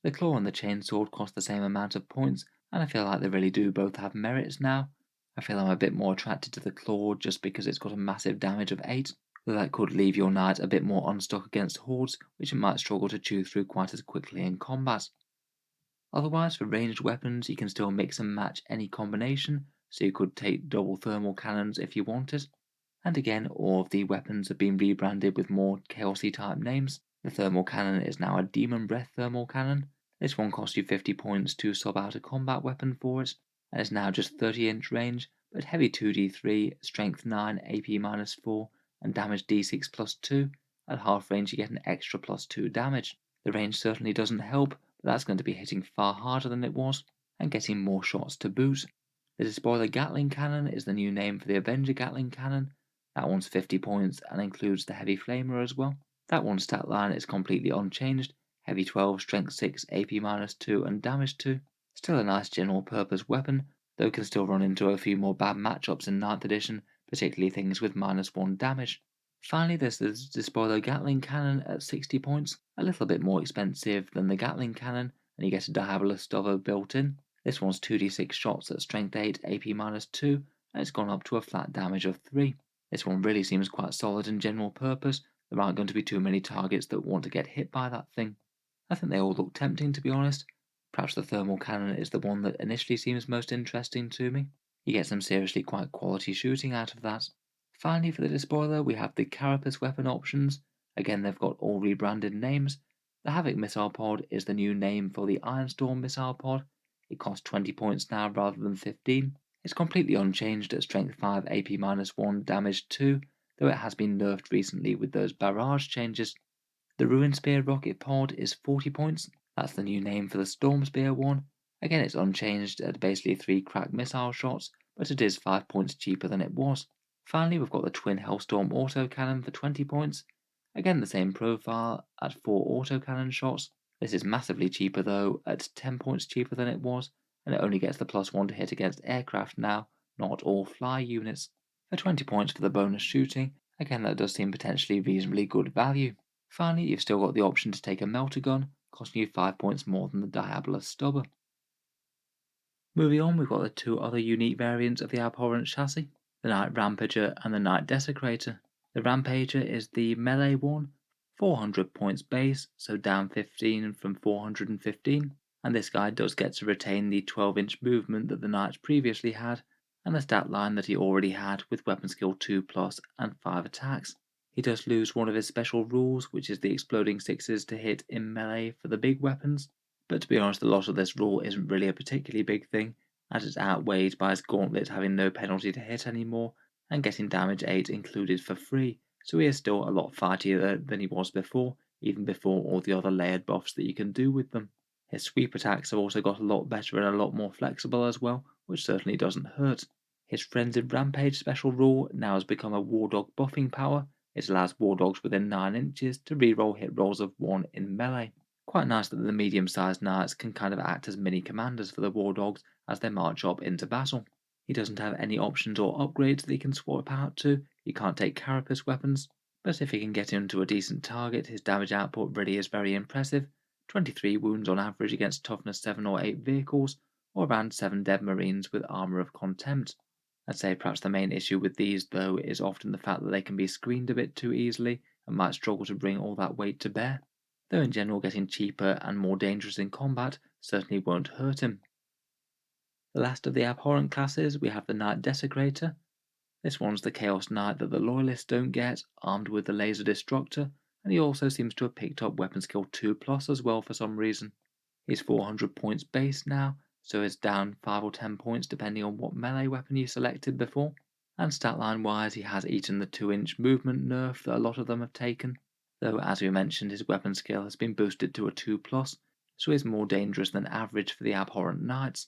The claw and the chainsword cost the same amount of points, and I feel like they really do both have merits now. I feel I'm a bit more attracted to the claw just because it's got a massive damage of 8, though that could leave your knight a bit more unstuck against hordes, which it might struggle to chew through quite as quickly in combat. Otherwise, for ranged weapons, you can still mix and match any combination, so you could take double thermal cannons if you wanted. And again, all of the weapons have been rebranded with more chaosy type names. The thermal cannon is now a Demon Breath thermal cannon. This one costs you 50 points to sub out a combat weapon for it, and is now just 30-inch range, but heavy 2d3, strength 9, AP minus 4, and damage d6 plus 2. At half range you get an extra plus 2 damage. The range certainly doesn't help, but that's going to be hitting far harder than it was, and getting more shots to boot. The Despoiler Gatling Cannon is the new name for the Avenger Gatling Cannon. That one's 50 points and includes the Heavy Flamer as well. That one's stat line is completely unchanged, heavy 12, strength 6, AP minus 2 and damage 2. Still a nice general purpose weapon, though can still run into a few more bad matchups in 9th edition, particularly things with minus 1 damage. Finally, there's the Despoiler Gatling Cannon at 60 points, a little bit more expensive than the Gatling Cannon, and you get a Diabolus Stubber built in. This one's 2d6 shots at strength 8, AP minus 2, and it's gone up to a flat damage of 3. This one really seems quite solid and general purpose. There aren't going to be too many targets that want to get hit by that thing. I think they all look tempting, to be honest. Perhaps the thermal cannon is the one that initially seems most interesting to me. You get some seriously quite quality shooting out of that. Finally, for the Despoiler, we have the Carapace weapon options. Again, they've got all rebranded names. The Havoc missile pod is the new name for the Ironstorm missile pod. It costs 20 points now rather than 15. It's completely unchanged at strength 5, AP minus 1, damage 2, though it has been nerfed recently with those barrage changes. The Ruin Spear rocket pod is 40 points. That's the new name for the Storm Spear one. Again, it's unchanged at basically 3 crack missile shots, but it is 5 points cheaper than it was. Finally, we've got the Twin Hellstorm autocannon for 20 points. Again, the same profile at 4 autocannon shots. This is massively cheaper though, at 10 points cheaper than it was, and it only gets the +1 to hit against aircraft now, not all fly units. For 20 points for the bonus shooting, again that does seem potentially reasonably good value. Finally, you've still got the option to take a melter gun, costing you 5 points more than the Diabolus Stubber. Moving on, we've got the 2 other unique variants of the Abhorrent chassis, the Knight Rampager and the Knight Desecrator. The Rampager is the melee one, 400 points base, so down 15 from 415, and this guy does get to retain the 12-inch movement that the Knights previously had, and the stat line that he already had with weapon skill 2+ and 5 attacks. He does lose one of his special rules, which is the exploding 6s to hit in melee for the big weapons, but to be honest, the loss of this rule isn't really a particularly big thing, as it's outweighed by his gauntlet having no penalty to hit anymore, and getting damage 8 included for free, so he is still a lot fightier than he was before, even before all the other layered buffs that you can do with them. His sweep attacks have also got a lot better and a lot more flexible as well, which certainly doesn't hurt. His Frenzied Rampage special rule now has become a War Dog buffing power. It allows War Dogs within 9 inches to reroll hit rolls of 1 in melee. Quite nice that the medium-sized Knights can kind of act as mini commanders for the War Dogs as they march up into battle. He doesn't have any options or upgrades that he can swap out to. He can't take carapace weapons, but if he can get into a decent target, his damage output really is very impressive. 23 wounds on average against toughness 7 or 8 vehicles, or around 7 dead marines with armour of contempt. I'd say perhaps the main issue with these though is often the fact that they can be screened a bit too easily and might struggle to bring all that weight to bear, though in general getting cheaper and more dangerous in combat certainly won't hurt him. The last of the abhorrent classes, we have the Knight Desecrator. This one's the Chaos Knight that the Loyalists don't get, armed with the Laser Destructor, and he also seems to have picked up weapon skill 2+ as well for some reason. He's 400 points base now, so it's down 5 or 10 points depending on what melee weapon you selected before, and statline wise he has eaten the 2-inch movement nerf that a lot of them have taken, though as we mentioned his weapon skill has been boosted to a 2+, so he's more dangerous than average for the abhorrent knights.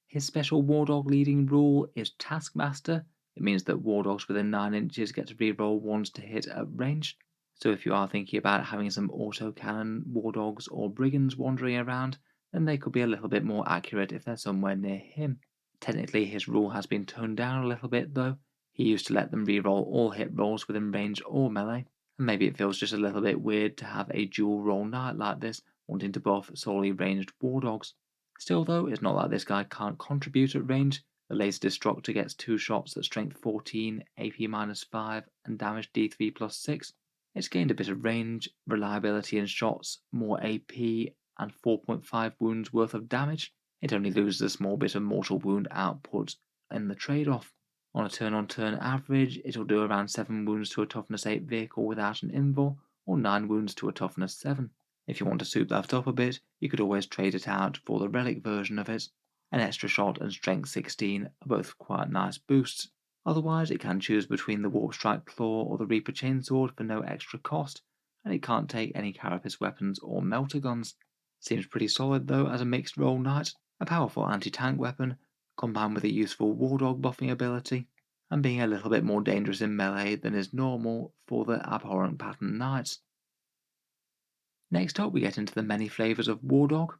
His special War Dog leading rule is Taskmaster. It means that War Dogs within 9 inches get to reroll ones to hit at range, so if you are thinking about having some autocannon War Dogs or Brigands wandering around, then they could be a little bit more accurate if they're somewhere near him. Technically his rule has been toned down a little bit though. He used to let them reroll all hit rolls within range or melee, and maybe it feels just a little bit weird to have a dual roll knight like this wanting to buff solely ranged War Dogs. Still though, it's not like this guy can't contribute at range. The Laser Destructor gets 2 shots at strength 14, AP minus 5 and damage D3 plus 6. It's gained a bit of range, reliability in shots, more AP and 4.5 wounds worth of damage. It only loses a small bit of mortal wound output in the trade-off. On a turn-on-turn average, it'll do around 7 wounds to a toughness 8 vehicle without an invul, or 9 wounds to a toughness 7. If you want to soup that up a bit, you could always trade it out for the relic version of it. An extra shot and strength 16 are both quite nice boosts. Otherwise, it can choose between the Warp Strike Claw or the Reaper Chainsword for no extra cost, and it can't take any carapace weapons or melter guns. Seems pretty solid though as a mixed role knight, a powerful anti-tank weapon, combined with a useful war dog buffing ability, and being a little bit more dangerous in melee than is normal for the abhorrent pattern knights. Next up we get into the many flavours of war dog.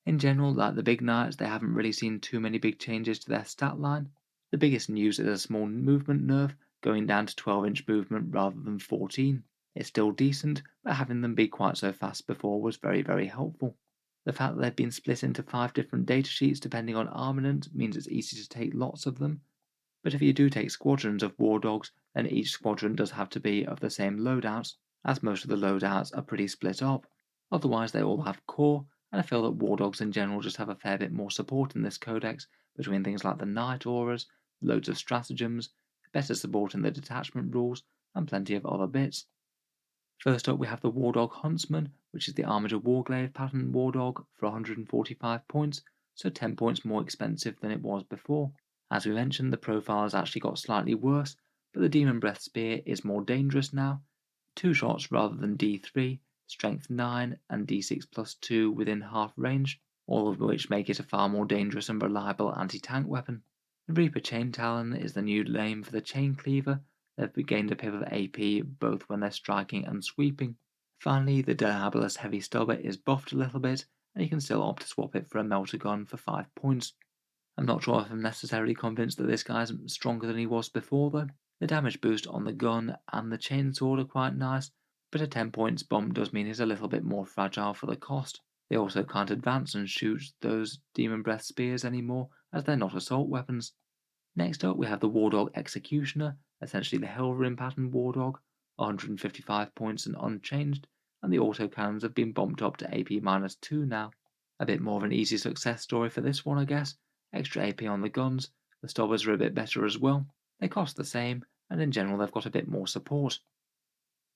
In general, like the big knights, they haven't really seen too many big changes to their stat line. The biggest news is a small movement nerf, going down to 12-inch movement rather than 14. It's still decent, but having them be quite so fast before was very helpful. The fact that they've been split into 5 different datasheets depending on armament means it's easy to take lots of them, but if you do take squadrons of war dogs, then each squadron does have to be of the same loadouts, as most of the loadouts are pretty split up. Otherwise they all have core, and I feel that war dogs in general just have a fair bit more support in this codex, between things like the knight auras, loads of stratagems, better support in the detachment rules, and plenty of other bits. First up we have the Wardog Huntsman, which is the Armiger Warglaive pattern Wardog for 145 points, so 10 points more expensive than it was before. As we mentioned, the profile has actually got slightly worse, but the Demon Breath Spear is more dangerous now. 2 shots rather than D3, strength 9 and D6 plus 2 within half range, all of which make it a far more dangerous and reliable anti-tank weapon. The Reaper Chain Talon is the new name for the Chain Cleaver. They've gained a pip of AP both when they're striking and sweeping. Finally, the Diabolus Heavy Stubber is buffed a little bit, and you can still opt to swap it for a Melter Gun for 5 points. I'm not sure if I'm necessarily convinced that this guy's stronger than he was before though. The damage boost on the gun and the chainsword are quite nice, but a 10 points bump does mean he's a little bit more fragile for the cost. They also can't advance and shoot those Demon Breath Spears anymore, as they're not assault weapons. Next up we have the Wardog Executioner, essentially the Helverin pattern Wardog, 155 points and unchanged, and the autocannons have been bumped up to AP-2 now. A bit more of an easy success story for this one I guess. Extra AP on the guns, the stobbers are a bit better as well, they cost the same, and in general they've got a bit more support.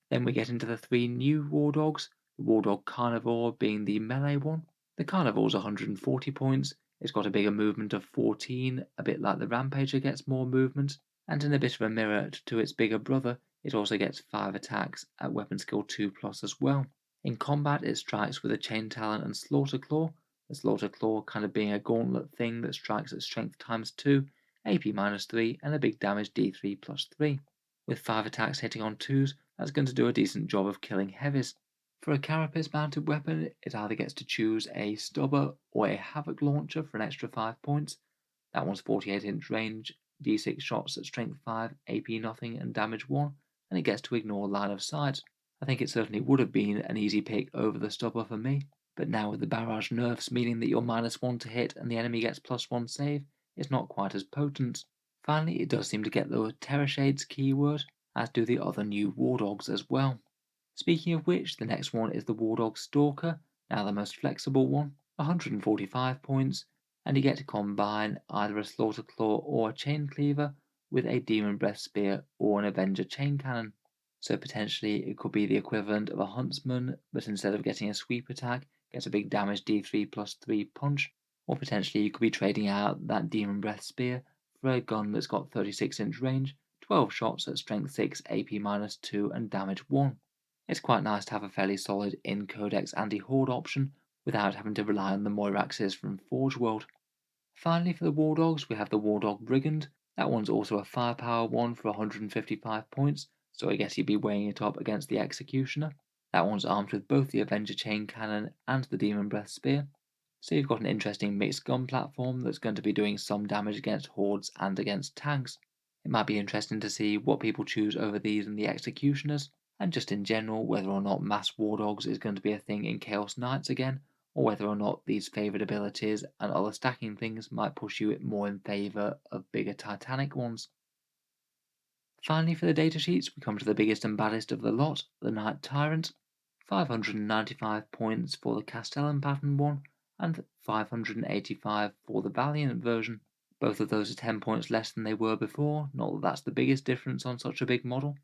Then we get into the 3 new Wardogs, the Wardog Carnivore being the melee one. The Carnivore's 140 points, it's got a bigger movement of 14, a bit like the Rampager gets more movement, and in a bit of a mirror to its bigger brother, it also gets 5 attacks at weapon skill 2+ as well. In combat it strikes with a Chain Talon and Slaughter Claw, the Slaughter Claw kind of being a gauntlet thing that strikes at strength ×2, AP-3, and a big damage D3 plus 3. With 5 attacks hitting on 2s, that's going to do a decent job of killing heavies. For a carapace mounted weapon, it either gets to choose a stubber or a havoc launcher for an extra 5 points. That one's 48-inch range, D6 shots at strength 5, AP nothing, and damage 1, and it gets to ignore line of sight. I think it certainly would have been an easy pick over the stubber for me, but now with the barrage nerfs meaning that you're -1 to hit and the enemy gets +1 save, it's not quite as potent. Finally, it does seem to get the Terror Shades keyword, as do the other new Wardogs as well. Speaking of which, the next one is the Wardog Stalker, now the most flexible one, 145 points, and you get to combine either a Slaughter Claw or a Chain Cleaver with a Demon Breath Spear or an Avenger Chain Cannon. So potentially it could be the equivalent of a Huntsman, but instead of getting a sweep attack, gets a big damage D3 plus 3 punch, or potentially you could be trading out that Demon Breath Spear for a gun that's got 36-inch range, 12 shots at strength 6, AP-2 and damage 1. It's quite nice to have a fairly solid in-codex anti-horde option without having to rely on the Moiraxes from Forge World. Finally for the Wardogs we have the Wardog Brigand. That one's also a firepower one for 155 points, so I guess you'd be weighing it up against the Executioner. That one's armed with both the Avenger Chain Cannon and the Demon Breath Spear, so you've got an interesting mixed gun platform that's going to be doing some damage against hordes and against tanks. It might be interesting to see what people choose over these and the Executioners, and just in general whether or not mass Wardogs is going to be a thing in Chaos Knights again, or whether or not these favoured abilities and other stacking things might push you more in favour of bigger Titanic ones. Finally for the datasheets we come to the biggest and baddest of the lot, the Knight Tyrant. 595 points for the Castellan pattern one, and 585 for the Valiant version. Both of those are 10 points less than they were before, not that that's the biggest difference on such a big model.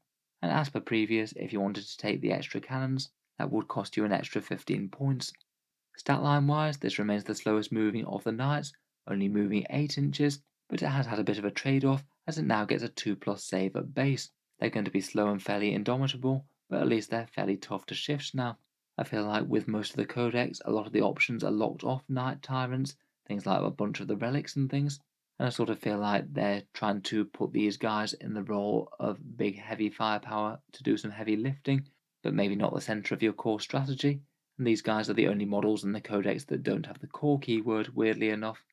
And as per previous, if you wanted to take the extra cannons, that would cost you an extra 15 points. Statline wise, this remains the slowest moving of the knights, only moving 8 inches, but it has had a bit of a trade-off as it now gets a 2+ save at base. They're going to be slow and fairly indomitable, but at least they're fairly tough to shift now. I feel like with most of the codex, a lot of the options are locked off Knight Tyrants, things like a bunch of the relics and things, and I sort of feel like they're trying to put these guys in the role of big heavy firepower to do some heavy lifting, but maybe not the centre of your core strategy. And these guys are the only models in the codex that don't have the core keyword, weirdly enough.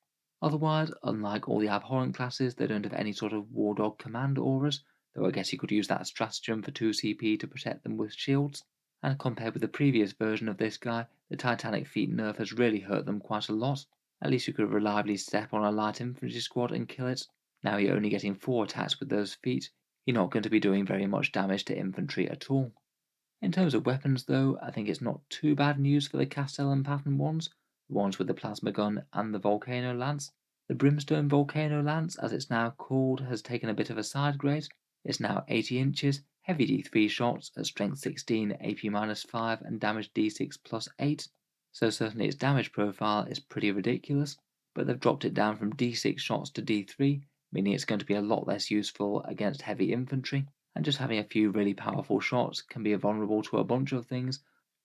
Otherwise, unlike all the abhorrent classes, they don't have any sort of war dog command auras, though I guess you could use that stratagem for 2 CP to protect them with shields. And compared with the previous version of this guy, the Titanic feet nerf has really hurt them quite a lot. At least you could reliably step on a light infantry squad and kill it. Now you're only getting 4 attacks with those feet, you're not going to be doing very much damage to infantry at all. In terms of weapons though, I think it's not too bad news for the Castellan pattern ones, the ones with the plasma gun and the volcano lance. The brimstone volcano lance, as it's now called, has taken a bit of a side grade. It's now 80 inches, heavy D3 shots at strength 16, AP 5 and damage D6 plus 8. So certainly its damage profile is pretty ridiculous, but they've dropped it down from D6 shots to D3, meaning it's going to be a lot less useful against heavy infantry. And just having a few really powerful shots can be vulnerable to a bunch of things,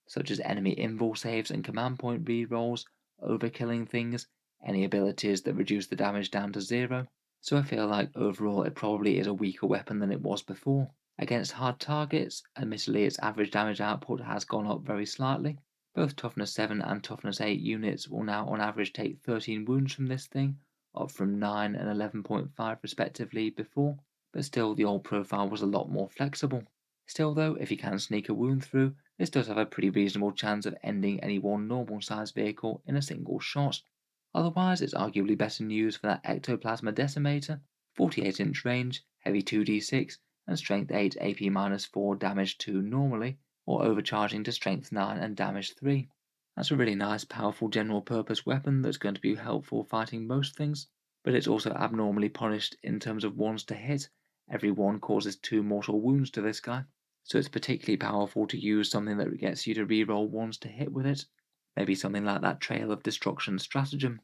such as enemy invul saves and command point rerolls, overkilling things, any abilities that reduce the damage down to 0. So I feel like overall it probably is a weaker weapon than it was before. Against hard targets, admittedly its average damage output has gone up very slightly. Both toughness 7 and toughness 8 units will now on average take 13 wounds from this thing, up from 9 and 11.5 respectively before. But still the old profile was a lot more flexible. Still though, if you can sneak a wound through, this does have a pretty reasonable chance of ending any one normal sized vehicle in a single shot. Otherwise, it's arguably better news for that Ectoplasma Decimator, 48 inch range, heavy 2d6, and strength 8 AP 4 damage 2 normally, or overcharging to strength 9 and damage 3. That's a really nice powerful general purpose weapon that's going to be helpful fighting most things, but it's also abnormally punished in terms of ones to hit. Every one causes 2 mortal wounds to this guy, so it's particularly powerful to use something that gets you to reroll ones to hit with it, maybe something like that Trail of Destruction stratagem.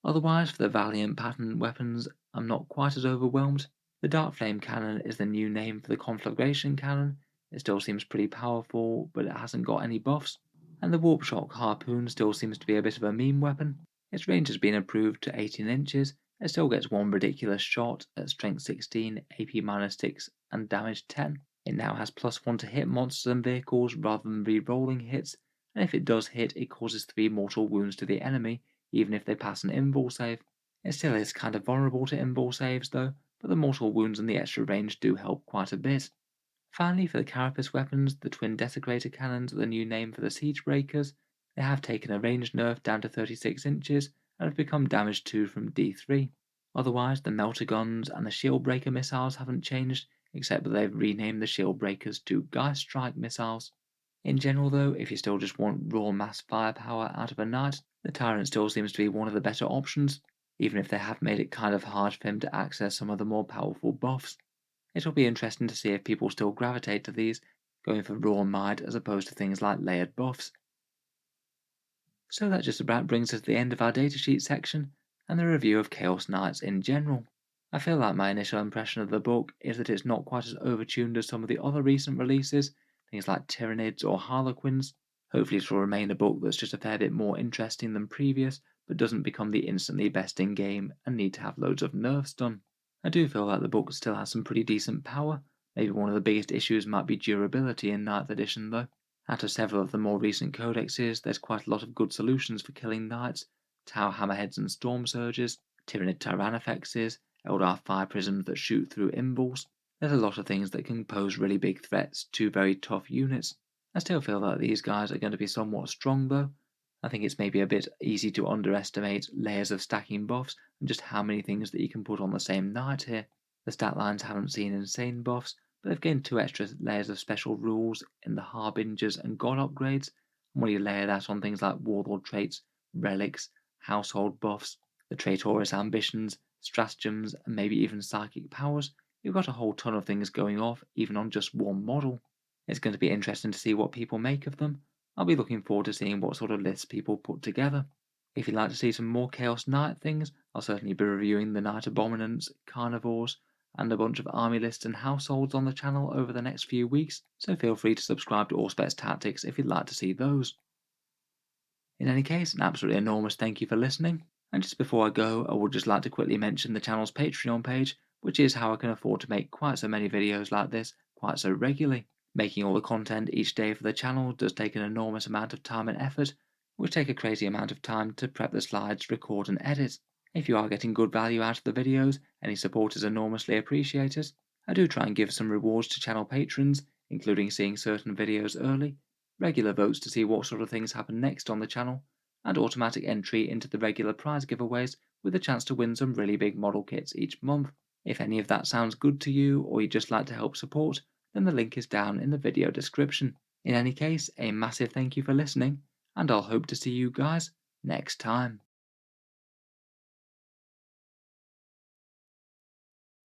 Otherwise, for the Valiant pattern weapons, I'm not quite as overwhelmed. The Dark Flame Cannon is the new name for the Conflagration Cannon. It still seems pretty powerful, but it hasn't got any buffs. And the Warp Shock Harpoon still seems to be a bit of a meme weapon. Its range has been improved to 18 inches, it still gets one ridiculous shot at strength 16, AP 6 and damage 10. It now has +1 to hit monsters and vehicles rather than re-rolling hits, and if it does hit it causes 3 mortal wounds to the enemy, even if they pass an invul save. It still is kind of vulnerable to invul saves though, but the mortal wounds and the extra range do help quite a bit. Finally, for the carapace weapons, the twin Desecrator cannons are the new name for the siege breakers. They have taken a range nerf down to 36 inches and have become damage 2 from D3. Otherwise, the melter guns and the shield breaker missiles haven't changed, except that they've renamed the shield breakers to Geist Strike missiles. In general though, if you still just want raw mass firepower out of a knight, the Tyrant still seems to be one of the better options, even if they have made it kind of hard for him to access some of the more powerful buffs. It'll be interesting to see if people still gravitate to these, going for raw might as opposed to things like layered buffs. So that just about brings us to the end of our datasheet section, and the review of Chaos Knights in general. I feel like my initial impression of the book is that it's not quite as overtuned as some of the other recent releases, things like Tyranids or Harlequins. Hopefully it will remain a book that's just a fair bit more interesting than previous, but doesn't become the instantly best in game and need to have loads of nerfs done. I do feel like the book still has some pretty decent power. Maybe one of the biggest issues might be durability in 9th edition though. Out of several of the more recent codexes, there's quite a lot of good solutions for killing knights, Tau Hammerheads and Storm Surges, Tyranid Tyrannofexes, Eldar Fire Prisms that shoot through imbuls. There's a lot of things that can pose really big threats to very tough units. I still feel that these guys are going to be somewhat strong though. I think it's maybe a bit easy to underestimate layers of stacking buffs and just how many things that you can put on the same knight here. The stat lines haven't seen insane buffs, but they've gained 2 extra layers of special rules in the Harbingers and God upgrades, and when you layer that on things like Warlord Traits, Relics, household buffs, the traitorous ambitions, stratagems, and maybe even psychic powers, you've got a whole ton of things going off even on just one model. It's going to be interesting to see what people make of them. I'll be looking forward to seeing what sort of lists people put together. If you'd like to see some more Chaos Knight things, I'll certainly be reviewing the Knight Abominants, Carnivores, and a bunch of army lists and households on the channel over the next few weeks, so feel free to subscribe to Auspex Tactics if you'd like to see those. In any case, an absolutely enormous thank you for listening, and just before I go, I would just like to quickly mention the channel's Patreon page, which is how I can afford to make quite so many videos like this quite so regularly. Making all the content each day for the channel does take an enormous amount of time and effort, which take a crazy amount of time to prep the slides, record and edit. If you are getting good value out of the videos, any support is enormously appreciated. I do try and give some rewards to channel patrons, including seeing certain videos early, regular votes to see what sort of things happen next on the channel, and automatic entry into the regular prize giveaways with a chance to win some really big model kits each month. If any of that sounds good to you, or you'd just like to help support, then the link is down in the video description. In any case, a massive thank you for listening, and I'll hope to see you guys next time.